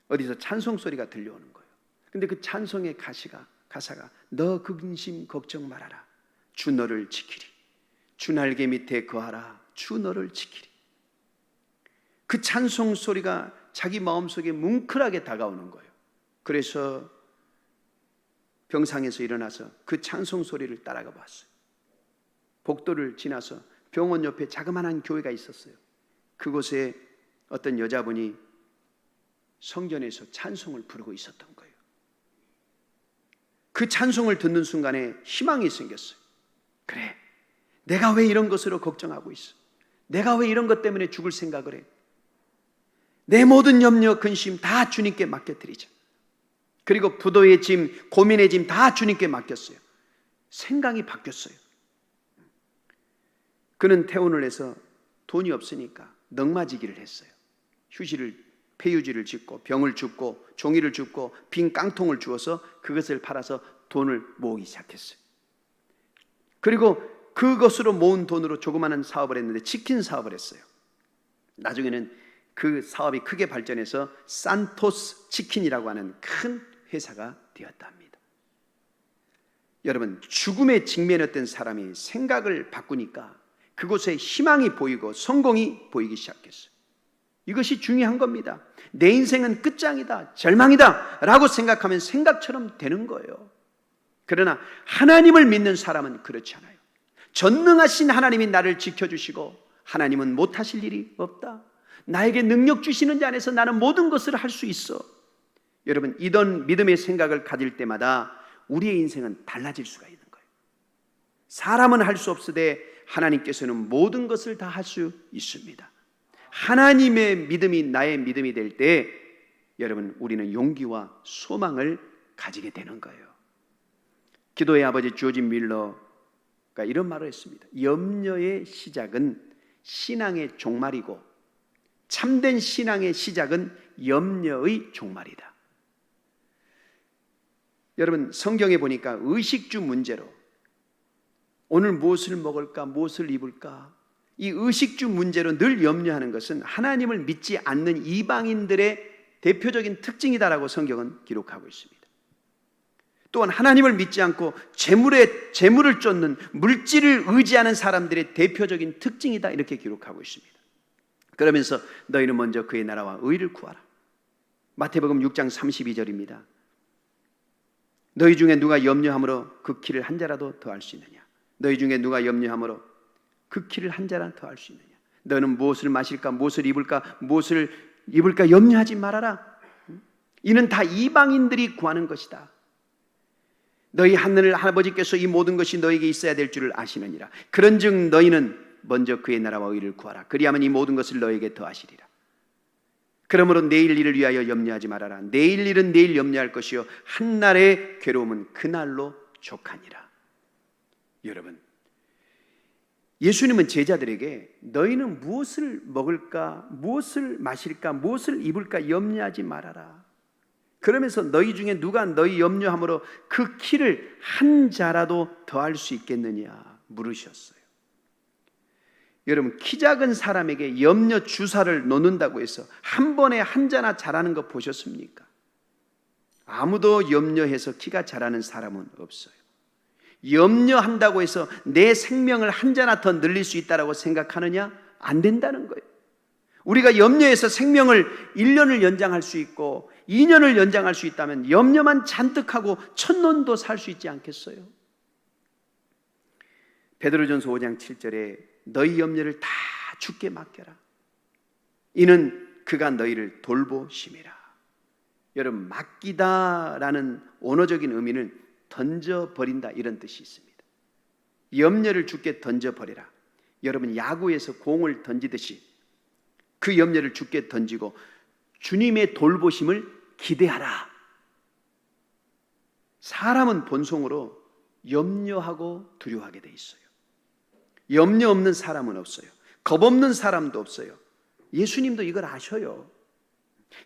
어디서 찬송 소리가 들려오는 거예요. 근데 그 찬송의 가사가 너 근심 걱정 말아라, 주 너를 지키리, 주 날개 밑에 거하라, 주 너를 지키리. 그 찬송 소리가 자기 마음속에 뭉클하게 다가오는 거예요. 그래서 병상에서 일어나서 그 찬송 소리를 따라가 봤어요. 복도를 지나서 병원 옆에 자그마한 교회가 있었어요. 그곳에 어떤 여자분이 성전에서 찬송을 부르고 있었던 거예요. 그 찬송을 듣는 순간에 희망이 생겼어요. 그래, 내가 왜 이런 것으로 걱정하고 있어? 내가 왜 이런 것 때문에 죽을 생각을 해? 내 모든 염려, 근심 다 주님께 맡겨드리자. 그리고 부도의 짐, 고민의 짐 다 주님께 맡겼어요. 생각이 바뀌었어요. 그는 퇴원을 해서 돈이 없으니까 넉마지기를 했어요. 폐유지를 짓고 병을 줍고 종이를 줍고 빈 깡통을 주어서 그것을 팔아서 돈을 모으기 시작했어요. 그리고 그것으로 모은 돈으로 조그마한 사업을 했는데 치킨 사업을 했어요. 나중에는 그 사업이 크게 발전해서 산토스 치킨이라고 하는 큰 회사가 되었다 합니다. 여러분, 죽음에 직면했던 사람이 생각을 바꾸니까 그곳에 희망이 보이고 성공이 보이기 시작했어요. 이것이 중요한 겁니다. 내 인생은 끝장이다, 절망이다 라고 생각하면 생각처럼 되는 거예요. 그러나 하나님을 믿는 사람은 그렇지 않아요. 전능하신 하나님이 나를 지켜주시고 하나님은 못하실 일이 없다. 나에게 능력 주시는 자 안에서 나는 모든 것을 할 수 있어. 여러분, 이런 믿음의 생각을 가질 때마다 우리의 인생은 달라질 수가 있는 거예요. 사람은 할 수 없으되 하나님께서는 모든 것을 다 할 수 있습니다. 하나님의 믿음이 나의 믿음이 될 때 여러분, 우리는 용기와 소망을 가지게 되는 거예요. 기도의 아버지 조지 밀러가 이런 말을 했습니다. 염려의 시작은 신앙의 종말이고 참된 신앙의 시작은 염려의 종말이다. 여러분, 성경에 보니까 의식주 문제로 오늘 무엇을 먹을까, 무엇을 입을까, 이 의식주 문제로 늘 염려하는 것은 하나님을 믿지 않는 이방인들의 대표적인 특징이다라고 성경은 기록하고 있습니다. 또한 하나님을 믿지 않고 재물을 쫓는 물질을 의지하는 사람들의 대표적인 특징이다 이렇게 기록하고 있습니다. 그러면서 너희는 먼저 그의 나라와 의를 구하라. 마태복음 6장 32절입니다. 너희 중에 누가 염려함으로 그 키를 한 자라도 더할 수 있느냐? 너희 중에 누가 염려함으로 그 키를 한 자라도 더할 수 있느냐? 너는 무엇을 마실까, 무엇을 입을까 염려하지 말아라. 이는 다 이방인들이 구하는 것이다. 너희 하늘 아버지께서 이 모든 것이 너에게 있어야 될 줄을 아시느니라. 그런즉 너희는 먼저 그의 나라와 의를 구하라. 그리하면 이 모든 것을 너에게 더하시리라. 그러므로 내일 일을 위하여 염려하지 말아라. 내일 일은 내일 염려할 것이요 한날의 괴로움은 그날로 족하니라. 여러분, 예수님은 제자들에게 너희는 무엇을 먹을까, 무엇을 마실까, 무엇을 입을까 염려하지 말아라. 그러면서 너희 중에 누가 너희 염려함으로 그 키를 한 자라도 더할 수 있겠느냐 물으셨어요. 여러분, 키 작은 사람에게 염려 주사를 놓는다고 해서 한 번에 한 자나 자라는 거 보셨습니까? 아무도 염려해서 키가 자라는 사람은 없어요. 염려한다고 해서 내 생명을 한 자나 더 늘릴 수 있다고 생각하느냐? 안 된다는 거예요. 우리가 염려해서 생명을 1년을 연장할 수 있고 2년을 연장할 수 있다면 염려만 잔뜩 하고 천년도 살 수 있지 않겠어요? 베드로전서 5장 7절에 너희 염려를 다 주께 맡겨라. 이는 그가 너희를 돌보심이라. 여러분, 맡기다라는 언어적인 의미는 던져버린다 이런 뜻이 있습니다. 염려를 주께 던져버리라. 여러분, 야구에서 공을 던지듯이 그 염려를 주께 던지고 주님의 돌보심을 기대하라. 사람은 본성으로 염려하고 두려워하게 돼 있어요. 염려 없는 사람은 없어요. 겁 없는 사람도 없어요. 예수님도 이걸 아셔요.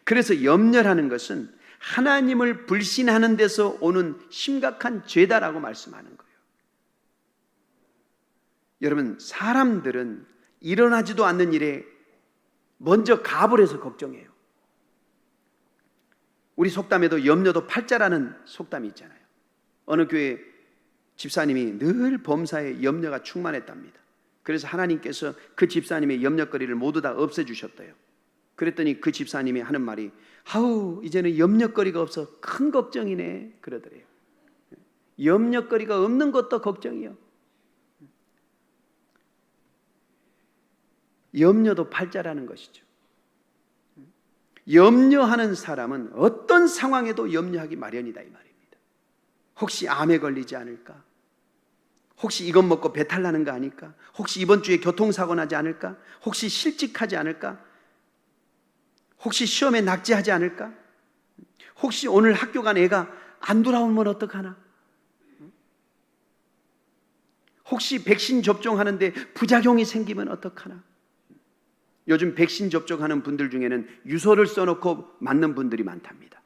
그래서 염려라는 것은 하나님을 불신하는 데서 오는 심각한 죄다라고 말씀하는 거예요. 여러분, 사람들은 일어나지도 않는 일에 먼저 갑을 해서 걱정해요. 우리 속담에도 염려도 팔자라는 속담이 있잖아요. 어느 교회 집사님이 늘 범사에 염려가 충만했답니다. 그래서 하나님께서 그 집사님의 염려거리를 모두 다 없애주셨대요. 그랬더니 그 집사님이 하는 말이 아우 이제는 염려거리가 없어 큰 걱정이네 그러더래요. 염려거리가 없는 것도 걱정이요. 염려도 팔자라는 것이죠. 염려하는 사람은 어떤 상황에도 염려하기 마련이다 이 말입니다. 혹시 암에 걸리지 않을까? 혹시 이것 먹고 배탈 나는 거 아닐까? 혹시 이번 주에 교통사고 나지 않을까? 혹시 실직하지 않을까? 혹시 시험에 낙제하지 않을까? 혹시 오늘 학교 간 애가 안 돌아오면 어떡하나? 혹시 백신 접종하는데 부작용이 생기면 어떡하나? 요즘 백신 접종하는 분들 중에는 유서를 써놓고 맞는 분들이 많답니다.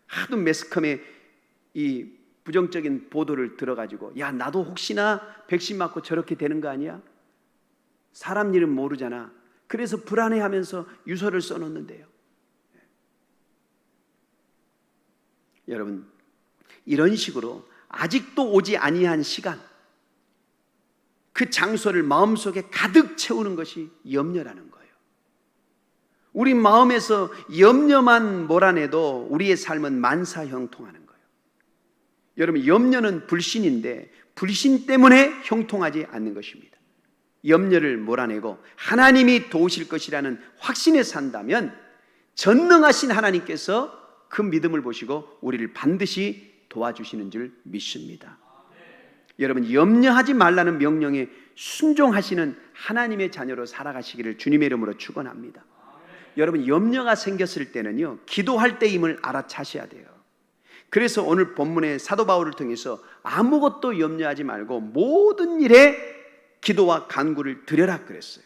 하도 매스컴에 이 부정적인 보도를 들어가지고 야 나도 혹시나 백신 맞고 저렇게 되는 거 아니야? 사람 일은 모르잖아. 그래서 불안해하면서 유서를 써놓는데요. 여러분, 이런 식으로 아직도 오지 아니한 시간, 그 장소를 마음속에 가득 채우는 것이 염려라는 거예요. 우리 마음에서 염려만 몰아내도 우리의 삶은 만사형통하는 거예요. 여러분, 염려는 불신인데 불신 때문에 형통하지 않는 것입니다. 염려를 몰아내고 하나님이 도우실 것이라는 확신에 산다면 전능하신 하나님께서 그 믿음을 보시고 우리를 반드시 도와주시는 줄 믿습니다. 여러분, 염려하지 말라는 명령에 순종하시는 하나님의 자녀로 살아가시기를 주님의 이름으로 축원합니다. 여러분, 염려가 생겼을 때는요, 기도할 때임을 알아차셔야 돼요. 그래서 오늘 본문의 사도 바울을 통해서 아무것도 염려하지 말고 모든 일에 기도와 간구를 드려라 그랬어요.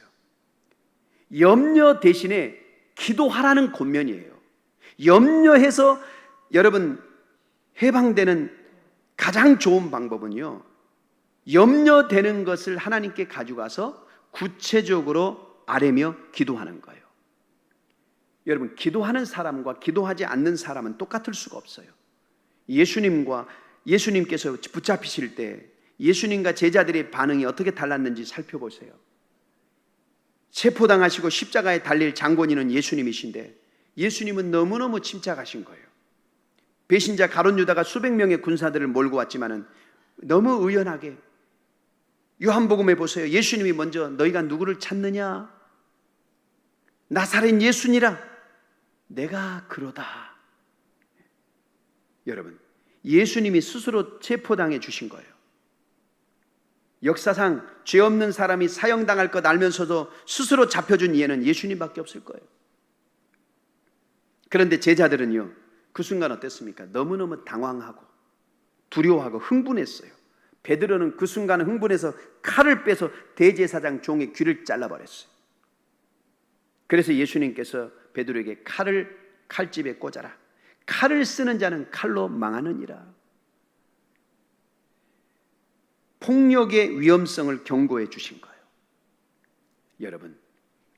염려 대신에 기도하라는 권면이에요. 염려해서 여러분 해방되는 가장 좋은 방법은요, 염려되는 것을 하나님께 가져가서 구체적으로 아뢰며 기도하는 거예요. 여러분, 기도하는 사람과 기도하지 않는 사람은 똑같을 수가 없어요. 예수님께서 붙잡히실 때 예수님과 제자들의 반응이 어떻게 달랐는지 살펴보세요. 체포당하시고 십자가에 달릴 장본인은 예수님이신데 예수님은 너무너무 침착하신 거예요. 배신자 가룟 유다가 수백 명의 군사들을 몰고 왔지만은 너무 의연하게, 요한복음에 보세요. 예수님이 먼저 너희가 누구를 찾느냐? 나사렛 예수니라. 내가 그러다. 여러분, 예수님이 스스로 체포당해 주신 거예요. 역사상 죄 없는 사람이 사형당할 것 알면서도 스스로 잡혀준 예는 예수님밖에 없을 거예요. 그런데 제자들은요, 그 순간 어땠습니까? 너무너무 당황하고 두려워하고 흥분했어요. 베드로는 그 순간 흥분해서 칼을 빼서 대제사장 종의 귀를 잘라버렸어요. 그래서 예수님께서 베드로에게 칼을 칼집에 꽂아라. 칼을 쓰는 자는 칼로 망하느니라. 폭력의 위험성을 경고해 주신 거예요. 여러분,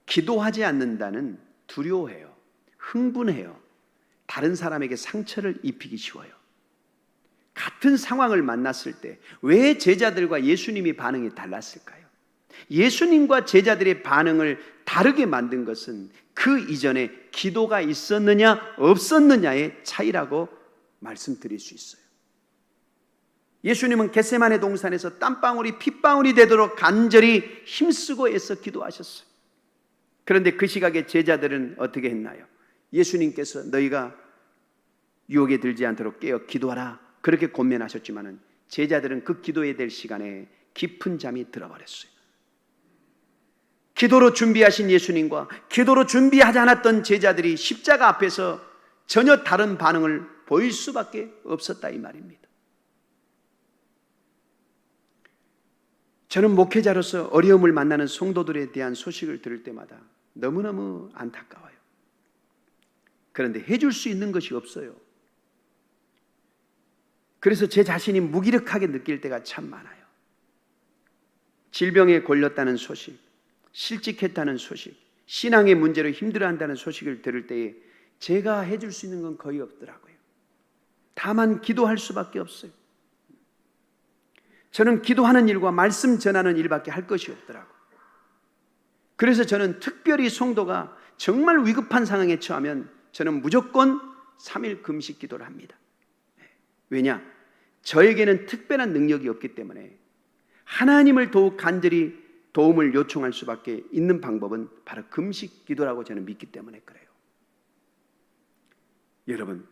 기도하지 않는다는 두려워해요. 흥분해요. 다른 사람에게 상처를 입히기 쉬워요. 같은 상황을 만났을 때 왜 제자들과 예수님의 반응이 달랐을까요? 예수님과 제자들의 반응을 다르게 만든 것은 그 이전에 기도가 있었느냐 없었느냐의 차이라고 말씀드릴 수 있어요. 예수님은 겟세마네 동산에서 땀방울이 핏방울이 되도록 간절히 힘쓰고 애써 기도하셨어요. 그런데 그 시각에 제자들은 어떻게 했나요? 예수님께서 너희가 유혹에 들지 않도록 깨어 기도하라 그렇게 권면하셨지만은 제자들은 그 기도해야 될 시간에 깊은 잠이 들어버렸어요. 기도로 준비하신 예수님과 기도로 준비하지 않았던 제자들이 십자가 앞에서 전혀 다른 반응을 보일 수밖에 없었다 이 말입니다. 저는 목회자로서 어려움을 만나는 성도들에 대한 소식을 들을 때마다 너무너무 안타까워요. 그런데 해줄 수 있는 것이 없어요. 그래서 제 자신이 무기력하게 느낄 때가 참 많아요. 질병에 걸렸다는 소식, 실직했다는 소식, 신앙의 문제로 힘들어한다는 소식을 들을 때에 제가 해줄 수 있는 건 거의 없더라고요. 다만 기도할 수밖에 없어요. 저는 기도하는 일과 말씀 전하는 일밖에 할 것이 없더라고요. 그래서 저는 특별히 성도가 정말 위급한 상황에 처하면 저는 무조건 3일 금식 기도를 합니다. 왜냐? 저에게는 특별한 능력이 없기 때문에 하나님을 더욱 간절히 도움을 요청할 수밖에 있는 방법은 바로 금식 기도라고 저는 믿기 때문에 그래요. 여러분,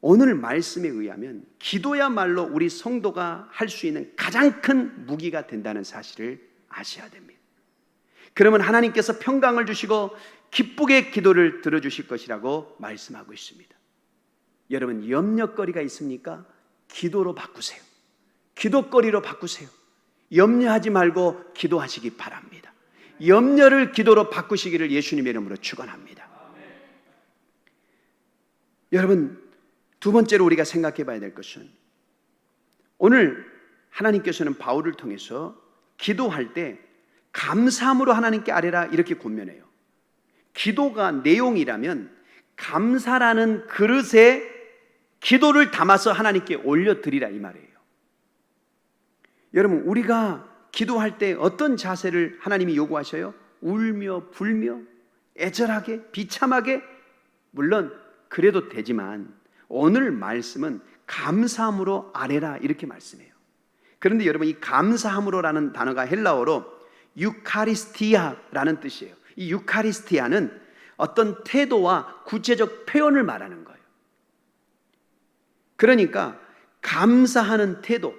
오늘 말씀에 의하면 기도야말로 우리 성도가 할 수 있는 가장 큰 무기가 된다는 사실을 아셔야 됩니다. 그러면 하나님께서 평강을 주시고 기쁘게 기도를 들어주실 것이라고 말씀하고 있습니다. 여러분, 염려거리가 있습니까? 기도로 바꾸세요. 기도거리로 바꾸세요. 염려하지 말고 기도하시기 바랍니다. 염려를 기도로 바꾸시기를 예수님의 이름으로 축원합니다. 여러분, 두 번째로 우리가 생각해 봐야 될 것은 오늘 하나님께서는 바울을 통해서 기도할 때 감사함으로 하나님께 아뢰라 이렇게 권면해요. 기도가 내용이라면 감사라는 그릇에 기도를 담아서 하나님께 올려드리라 이 말이에요. 여러분, 우리가 기도할 때 어떤 자세를 하나님이 요구하셔요? 울며 불며 애절하게 비참하게, 물론 그래도 되지만 오늘 말씀은 감사함으로 아뢰라 이렇게 말씀해요. 그런데 여러분, 이 감사함으로라는 단어가 헬라어로 유카리스티아라는 뜻이에요. 이 유카리스티아는 어떤 태도와 구체적 표현을 말하는 거예요. 그러니까 감사하는 태도,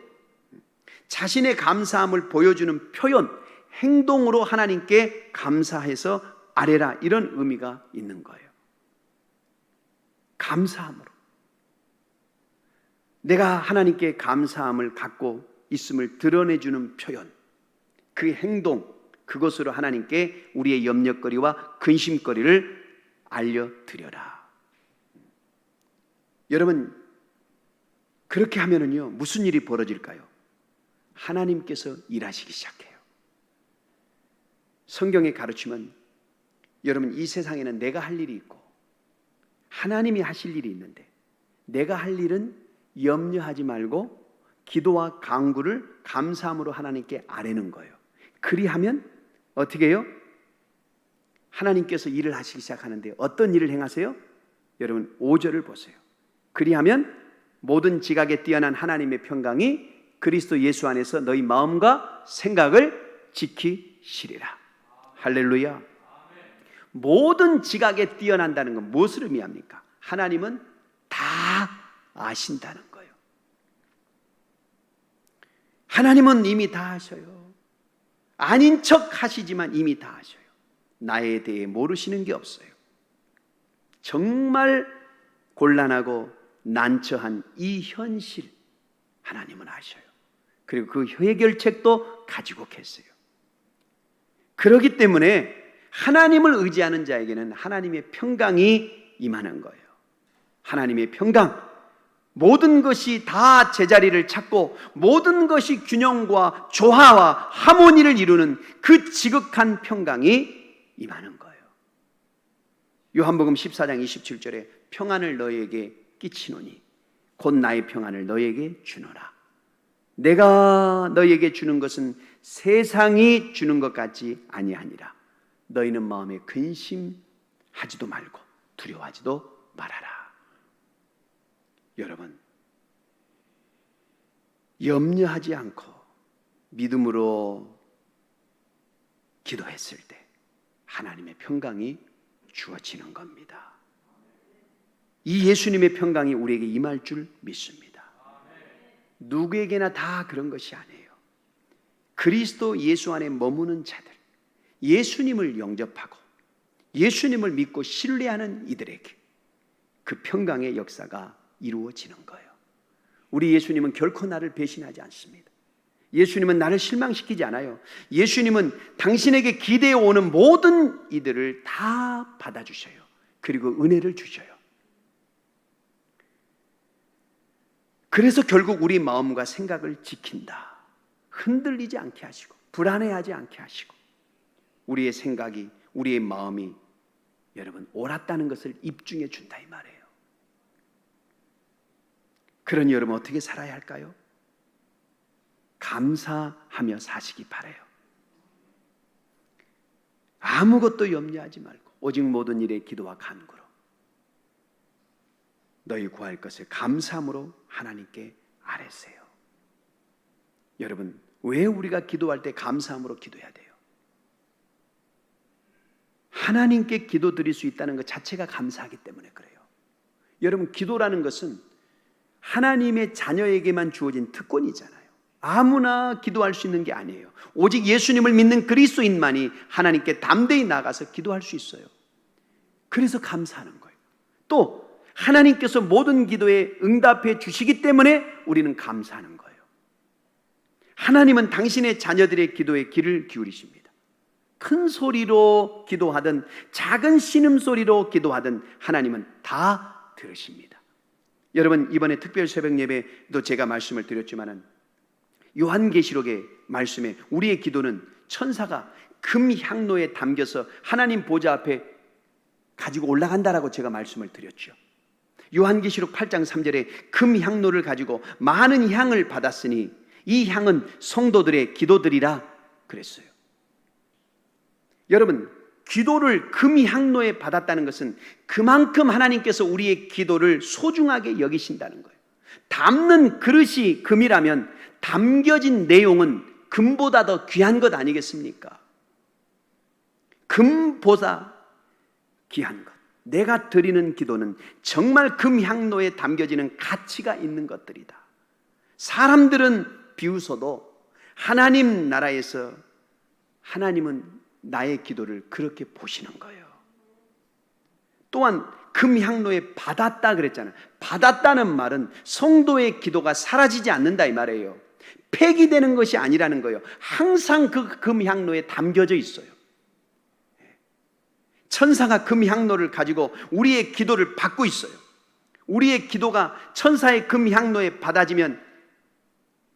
자신의 감사함을 보여주는 표현, 행동으로 하나님께 감사해서 아뢰라 이런 의미가 있는 거예요. 감사함으로. 내가 하나님께 감사함을 갖고 있음을 드러내주는 표현, 그 행동, 그것으로 하나님께 우리의 염려거리와 근심거리를 알려드려라. 여러분, 그렇게 하면은요, 무슨 일이 벌어질까요? 하나님께서 일하시기 시작해요. 성경에 가르치면 여러분, 이 세상에는 내가 할 일이 있고 하나님이 하실 일이 있는데, 내가 할 일은 염려하지 말고 기도와 간구를 감사함으로 하나님께 아뢰는 거예요. 그리하면 어떻게 해요? 하나님께서 일을 하시기 시작하는데 어떤 일을 행하세요? 여러분, 5절을 보세요. 그리하면 모든 지각에 뛰어난 하나님의 평강이 그리스도 예수 안에서 너희 마음과 생각을 지키시리라. 할렐루야. 모든 지각에 뛰어난다는 건 무엇을 의미합니까? 하나님은 다 아신다는 거예요. 하나님은 이미 다 아셔요. 아닌 척 하시지만 이미 다 아셔요. 나에 대해 모르시는 게 없어요. 정말 곤란하고 난처한 이 현실, 하나님은 아셔요. 그리고 그 해결책도 가지고 계세요. 그렇기 때문에 하나님을 의지하는 자에게는 하나님의 평강이 임하는 거예요. 하나님의 평강, 모든 것이 다 제자리를 찾고 모든 것이 균형과 조화와 하모니를 이루는 그 지극한 평강이 임하는 거예요. 요한복음 14장 27절에 평안을 너희에게 끼치노니 곧 나의 평안을 너희에게 주노라. 내가 너희에게 주는 것은 세상이 주는 것 같지 아니하니라. 너희는 마음에 근심하지도 말고 두려워하지도 말아라. 여러분, 염려하지 않고 믿음으로 기도했을 때 하나님의 평강이 주어지는 겁니다. 이 예수님의 평강이 우리에게 임할 줄 믿습니다. 누구에게나 다 그런 것이 아니에요. 그리스도 예수 안에 머무는 자들, 예수님을 영접하고 예수님을 믿고 신뢰하는 이들에게 그 평강의 역사가 이루어지는 거예요. 우리 예수님은 결코 나를 배신하지 않습니다. 예수님은 나를 실망시키지 않아요. 예수님은 당신에게 기대해 오는 모든 이들을 다 받아주셔요. 그리고 은혜를 주셔요. 그래서 결국 우리 마음과 생각을 지킨다. 흔들리지 않게 하시고 불안해하지 않게 하시고 우리의 생각이, 우리의 마음이 여러분 옳았다는 것을 입증해 준다 이 말이에요. 그러니 여러분 어떻게 살아야 할까요? 감사하며 사시기 바라요. 아무것도 염려하지 말고 오직 모든 일에 기도와 간구로 너희 구할 것을 감사함으로 하나님께 아래세요. 여러분, 왜 우리가 기도할 때 감사함으로 기도해야 돼요? 하나님께 기도 드릴 수 있다는 것 자체가 감사하기 때문에 그래요. 여러분, 기도라는 것은 하나님의 자녀에게만 주어진 특권이잖아요. 아무나 기도할 수 있는 게 아니에요. 오직 예수님을 믿는 그리스도인만이 하나님께 담대히 나가서 기도할 수 있어요. 그래서 감사하는 거예요. 또 하나님께서 모든 기도에 응답해 주시기 때문에 우리는 감사하는 거예요. 하나님은 당신의 자녀들의 기도에 귀를 기울이십니다. 큰 소리로 기도하든 작은 신음소리로 기도하든 하나님은 다 들으십니다. 여러분, 이번에 특별 새벽 예배도 제가 말씀을 드렸지만은 요한계시록의 말씀에 우리의 기도는 천사가 금 향로에 담겨서 하나님 보좌 앞에 가지고 올라간다라고 제가 말씀을 드렸죠. 요한계시록 8장 3절에 금 향로를 가지고 많은 향을 받았으니 이 향은 성도들의 기도들이라 그랬어요. 여러분, 기도를 금 향로에 받았다는 것은 그만큼 하나님께서 우리의 기도를 소중하게 여기신다는 거예요. 담는 그릇이 금이라면 담겨진 내용은 금보다 더 귀한 것 아니겠습니까? 금보다 귀한 것. 내가 드리는 기도는 정말 금 향로에 담겨지는 가치가 있는 것들이다. 사람들은 비웃어도 하나님 나라에서 하나님은 나의 기도를 그렇게 보시는 거예요. 또한 금 향로에 받았다 그랬잖아요. 받았다는 말은 성도의 기도가 사라지지 않는다 이 말이에요. 폐기되는 것이 아니라는 거예요. 항상 그 금 향로에 담겨져 있어요. 천사가 금 향로를 가지고 우리의 기도를 받고 있어요. 우리의 기도가 천사의 금 향로에 받아지면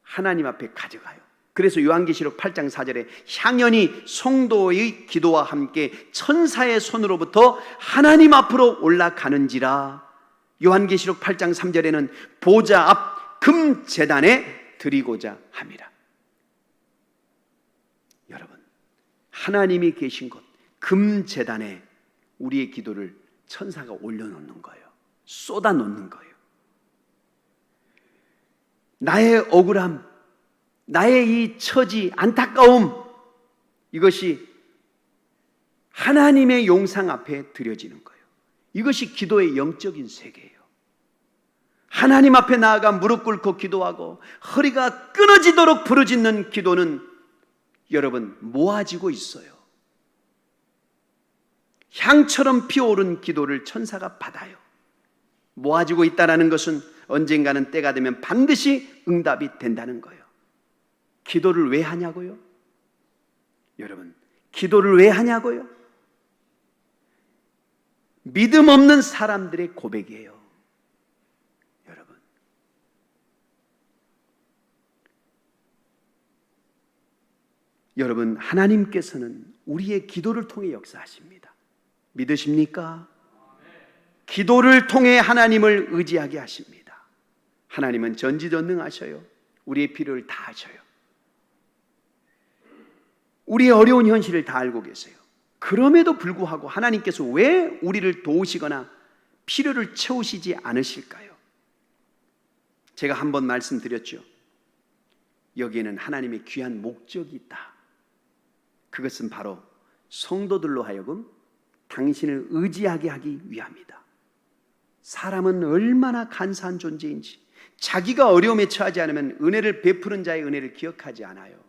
하나님 앞에 가져가요. 그래서 요한계시록 8장 4절에 향연이 성도의 기도와 함께 천사의 손으로부터 하나님 앞으로 올라가는지라. 요한계시록 8장 3절에는 보좌 앞 금 제단에 드리고자 함이라. 여러분, 하나님이 계신 곳 금 제단에 우리의 기도를 천사가 올려놓는 거예요. 쏟아놓는 거예요. 나의 억울함, 나의 이 처지, 안타까움, 이것이 하나님의 용상 앞에 드려지는 거예요. 이것이 기도의 영적인 세계예요. 하나님 앞에 나아가 무릎 꿇고 기도하고 허리가 끊어지도록 부르짖는 기도는 여러분 모아지고 있어요. 향처럼 피어오른 기도를 천사가 받아요. 모아지고 있다는 것은 언젠가는 때가 되면 반드시 응답이 된다는 거예요. 기도를 왜 하냐고요? 여러분, 기도를 왜 하냐고요? 믿음 없는 사람들의 고백이에요. 여러분, 하나님께서는 우리의 기도를 통해 역사하십니다. 믿으십니까? 기도를 통해 하나님을 의지하게 하십니다. 하나님은 전지전능하셔요. 우리의 필요를 다 아셔요. 우리의 어려운 현실을 다 알고 계세요. 그럼에도 불구하고 하나님께서 왜 우리를 도우시거나 필요를 채우시지 않으실까요? 제가 한번 말씀드렸죠. 여기에는 하나님의 귀한 목적이 있다. 그것은 바로 성도들로 하여금 당신을 의지하게 하기 위함이다. 사람은 얼마나 간사한 존재인지, 자기가 어려움에 처하지 않으면 은혜를 베푸는 자의 은혜를 기억하지 않아요.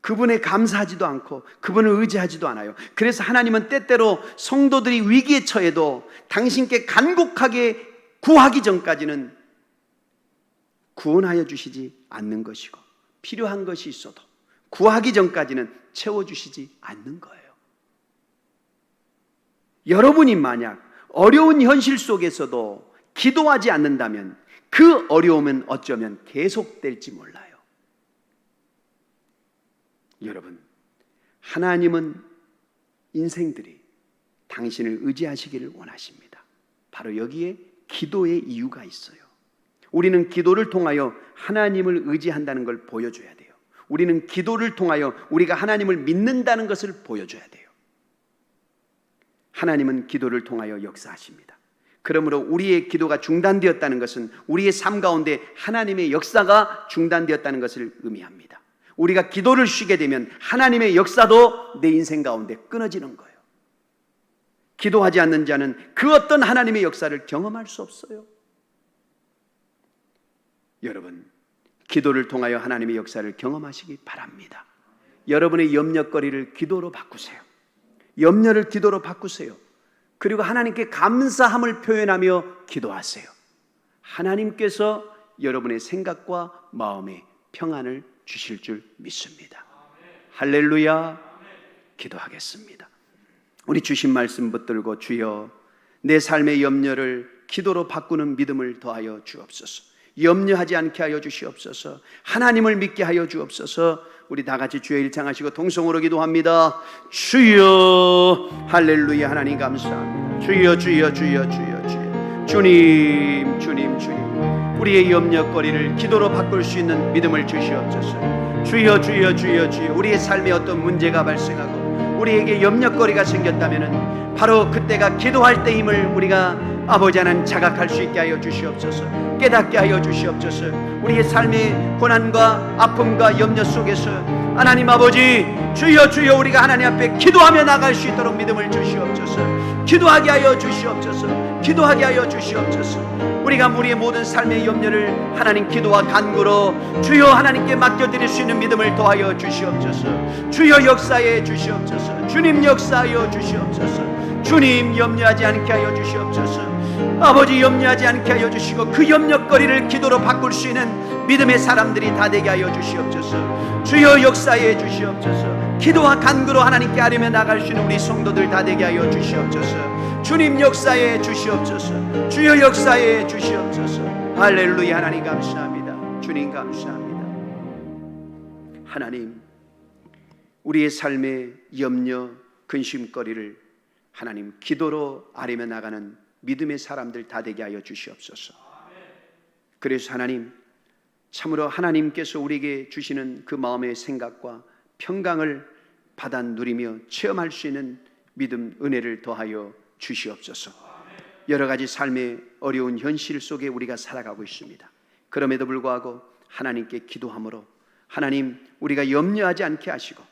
그분에 감사하지도 않고 그분을 의지하지도 않아요. 그래서 하나님은 때때로 성도들이 위기에 처해도 당신께 간곡하게 구하기 전까지는 구원하여 주시지 않는 것이고, 필요한 것이 있어도 구하기 전까지는 채워주시지 않는 거예요. 여러분이 만약 어려운 현실 속에서도 기도하지 않는다면 그 어려움은 어쩌면 계속될지 몰라요. 여러분, 하나님은 인생들이 당신을 의지하시기를 원하십니다. 바로 여기에 기도의 이유가 있어요. 우리는 기도를 통하여 하나님을 의지한다는 걸 보여줘야 돼요. 우리는 기도를 통하여 우리가 하나님을 믿는다는 것을 보여줘야 돼요. 하나님은 기도를 통하여 역사하십니다. 그러므로 우리의 기도가 중단되었다는 것은 우리의 삶 가운데 하나님의 역사가 중단되었다는 것을 의미합니다. 우리가 기도를 쉬게 되면 하나님의 역사도 내 인생 가운데 끊어지는 거예요. 기도하지 않는 자는 그 어떤 하나님의 역사를 경험할 수 없어요. 여러분, 기도를 통하여 하나님의 역사를 경험하시기 바랍니다. 여러분의 염려거리를 기도로 바꾸세요. 염려를 기도로 바꾸세요. 그리고 하나님께 감사함을 표현하며 기도하세요. 하나님께서 여러분의 생각과 마음에 평안을 주실 줄 믿습니다. 할렐루야. 기도하겠습니다. 우리 주신 말씀 붙들고 주여, 내 삶의 염려를 기도로 바꾸는 믿음을 더하여 주옵소서. 염려하지 않게 하여 주시옵소서. 하나님을 믿게 하여 주옵소서. 우리 다 같이 주여 일창하시고 동성으로 기도합니다. 주여, 할렐루야. 하나님 감사합니다. 주여, 주여, 주여, 주여, 주여. 주님, 주님, 주님, 우리의 염려거리를 기도로 바꿀 수 있는 믿음을 주시옵소서. 주여, 주여, 주여, 주여. 우리의 삶에 어떤 문제가 발생하고 우리에게 염려거리가 생겼다면 바로 그때가 기도할 때임을 우리가 아버지 하나님 자각할 수 있게 하여 주시옵소서. 깨닫게 하여 주시옵소서. 우리의 삶의 고난과 아픔과 염려 속에서 하나님 아버지, 주여, 주여, 우리가 하나님 앞에 기도하며 나갈 수 있도록 믿음을 주시옵소서. 기도하게 하여 주시옵소서. 기도하게 하여 주시옵소서. 우리가 우리의 모든 삶의 염려를 하나님 기도와 간구로 주여 하나님께 맡겨드릴 수 있는 믿음을 더하여 주시옵소서. 주여 역사해 주시옵소서. 주님 역사하여 주시옵소서. 주님 염려하지 않게 하여 주시옵소서. 아버지 염려하지 않게 하여 주시고 그 염려거리를 기도로 바꿀 수 있는 믿음의 사람들이 다 되게 하여 주시옵소서. 주여 역사해 주시옵소서. 기도와 간구로 하나님께 아뢰며 나갈 수 있는 우리 성도들 다 되게 하여 주시옵소서. 주님 역사해 주시옵소서. 주여 역사해 주시옵소서. 할렐루야. 하나님 감사합니다. 주님 감사합니다. 하나님, 우리의 삶의 염려, 근심거리를 하나님 기도로 아뢰며 나가는 믿음의 사람들 다 되게 하여 주시옵소서. 그래서 하나님, 참으로 하나님께서 우리에게 주시는 그 마음의 생각과 평강을 받아 누리며 체험할 수 있는 믿음, 은혜를 더하여 주시옵소서. 여러 가지 삶의 어려운 현실 속에 우리가 살아가고 있습니다. 그럼에도 불구하고 하나님께 기도함으로 하나님, 우리가 염려하지 않게 하시고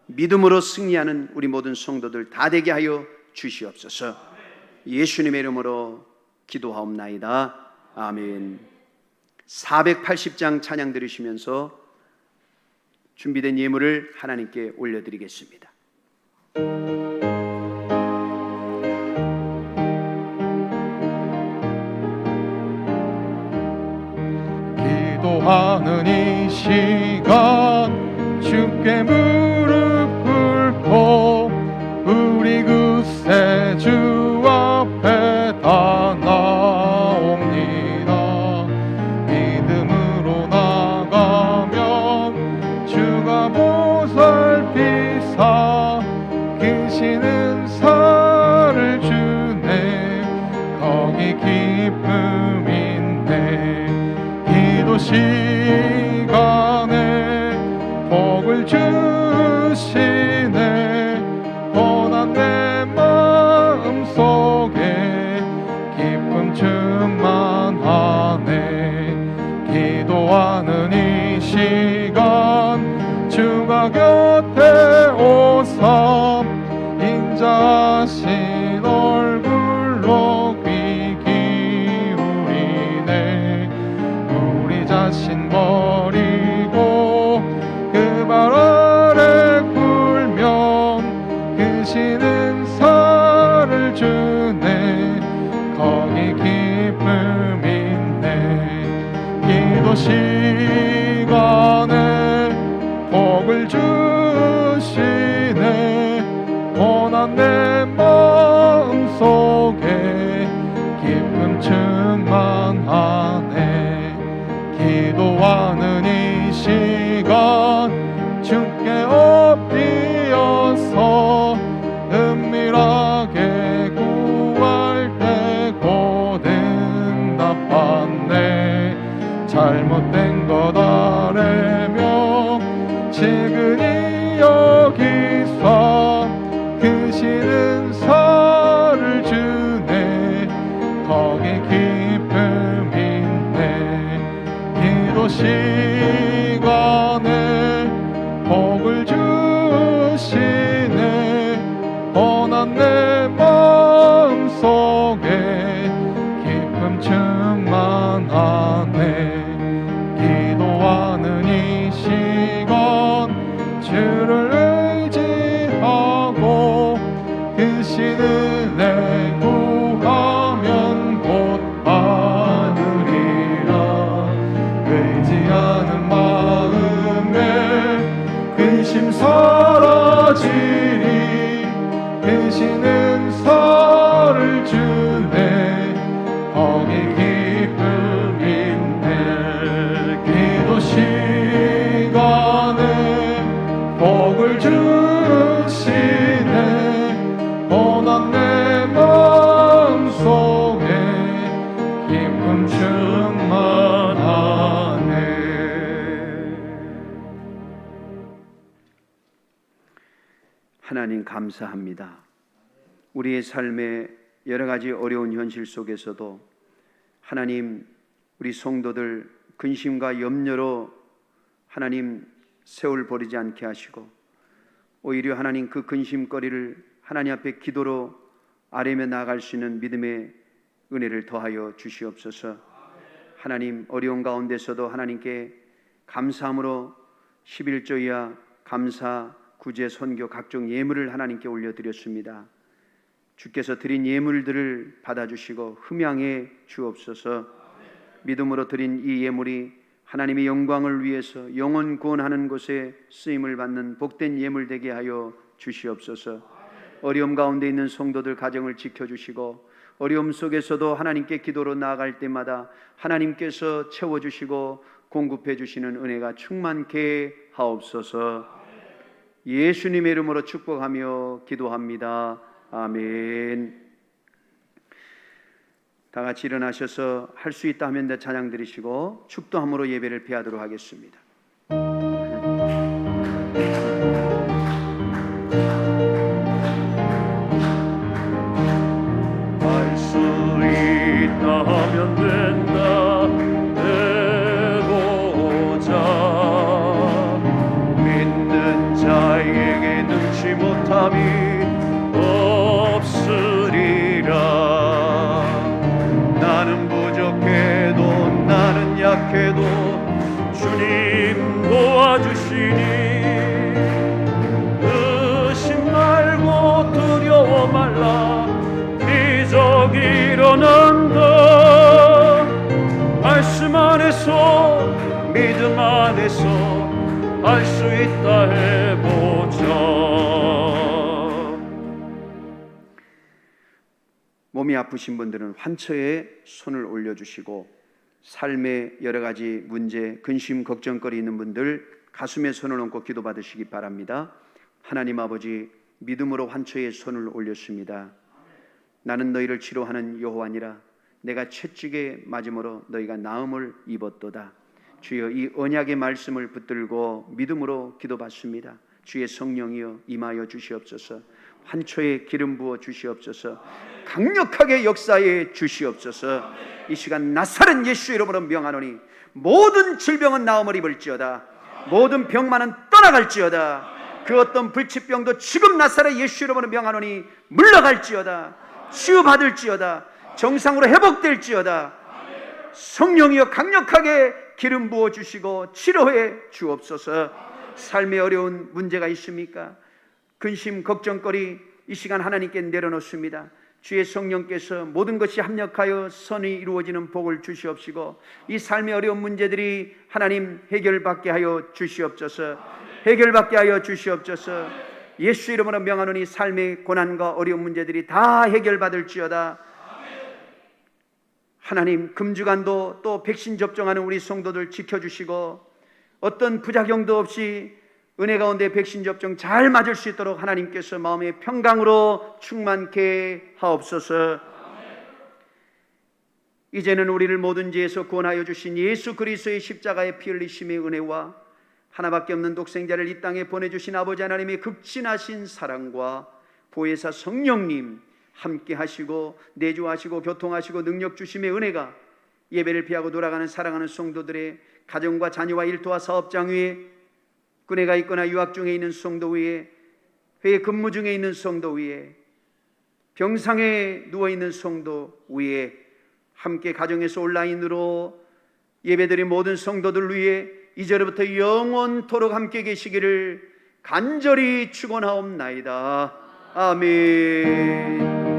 믿음으로 승리하는 우리 모든 성도들 다 되게 하여 주시옵소서. 예수님의 이름으로 기도하옵나이다. 아멘. 480장 찬양 들으시면서 준비된 예물을 하나님께 올려드리겠습니다.
기도하는 이 시간 주께 무릎 꿇고 우리 굳세 주 앞에 다 나옵니다. 믿음으로 나가면 주가 보살피사 크신 은사를 주네. 거기 기쁨 있네. 기도 시간에 복을 주시네. 고난 내 마음 속에 기쁨 충만하네. 기도하는 이 시간 주가 곁에 오사 인자하신 얼굴로 귀 기울이네. 우리 자신 시간에 복을 주시네. 고난 내 마음속에 기쁨 충만하네. 기도하는 이 시간 주를 의지하고 그 신은혜 구하면 곧 받으리라. 의지하는 마음에 근심 사라지리. 그 신은 살을 주네. 거기 기쁨 있네. 기도 시간에 복을 주시네. 고난 내 마음속에 기쁨 충만하네.
하나님 감사합니다. 우리의 삶의 여러 가지 어려운 현실 속에서도 하나님, 우리 성도들 근심과 염려로 하나님 세월 버리지 않게 하시고, 오히려 하나님 그 근심거리를 하나님 앞에 기도로 아뢰며 나아갈 수 있는 믿음의 은혜를 더하여 주시옵소서. 하나님, 어려운 가운데서도 하나님께 감사함으로 11조야 감사, 구제, 선교 각종 예물을 하나님께 올려드렸습니다. 주께서 드린 예물들을 받아주시고 흠양해 주옵소서. 믿음으로 드린 이 예물이 하나님의 영광을 위해서 영혼 구원하는 곳에 쓰임을 받는 복된 예물 되게 하여 주시옵소서. 어려움 가운데 있는 성도들 가정을 지켜주시고, 어려움 속에서도 하나님께 기도로 나아갈 때마다 하나님께서 채워주시고 공급해 주시는 은혜가 충만케 하옵소서. 예수님의 이름으로 축복하며 기도합니다. 아멘. 다 같이 일어나셔서 할 수 있다 하면 내 찬양 드리시고 축도함으로 예배를 폐하도록 하겠습니다.
할 수 있다 하면 된다 해보자. 믿는 자에게 능치 못함이 없으리라. 나는 부족해도 나는 약해도 주님 도와주시니 의심 말고 두려워 말라. 기적 일어난다. 말씀 안에서 믿음 안에서 할 수 있다 해보자.
몸이 아프신 분들은 환처에 손을 올려주시고, 삶의 여러 가지 문제, 근심, 걱정거리 있는 분들 가슴에 손을 얹고 기도받으시기 바랍니다. 하나님 아버지, 믿음으로 환처에 손을 올렸습니다. 나는 너희를 치료하는 여호와니라. 내가 채찍에 맞음으로 너희가 나음을 입었도다. 주여, 이 언약의 말씀을 붙들고 믿음으로 기도받습니다. 주의 성령이여 임하여 주시옵소서. 환초에 기름 부어 주시옵소서. 강력하게 역사해 주시옵소서. 이 시간 나사렛 예수 이름으로 명하노니 모든 질병은 나음을 입을지어다. 모든 병만은 떠나갈지어다. 그 어떤 불치병도 지금 나사렛 예수 이름으로 명하노니 물러갈지어다. 치유받을지어다. 정상으로 회복될지어다. 성령이여 강력하게 기름 부어 주시고 치료해 주옵소서. 삶에 어려운 문제가 있습니까? 근심, 걱정거리 이 시간 하나님께 내려놓습니다. 주의 성령께서 모든 것이 합력하여 선이 이루어지는 복을 주시옵시고, 이 삶의 어려운 문제들이 하나님 해결받게 하여 주시옵소서. 해결받게 하여 주시옵소서. 예수 이름으로 명하노니 삶의 고난과 어려운 문제들이 다 해결받을지어다. 하나님, 금주간도 또 백신 접종하는 우리 성도들 지켜주시고, 어떤 부작용도 없이 은혜 가운데 백신 접종 잘 맞을 수 있도록 하나님께서 마음의 평강으로 충만케 하옵소서. 이제는 우리를 모든 죄에서 구원하여 주신 예수 그리스도의 십자가의 피 흘리심의 은혜와 하나밖에 없는 독생자를 이 땅에 보내주신 아버지 하나님의 극진하신 사랑과 보혜사 성령님 함께 하시고 내주하시고 교통하시고 능력 주심의 은혜가 예배를 피하고 돌아가는 사랑하는 성도들의 가정과 자녀와 일터와 사업장 위에, 군에 가 있거나 유학 중에 있는 성도 위에, 회의 근무 중에 있는 성도 위에, 병상에 누워있는 성도 위에, 함께 가정에서 온라인으로 예배드린 모든 성도들 위해 이제로부터 영원토록 함께 계시기를 간절히 축원하옵나이다. 아멘.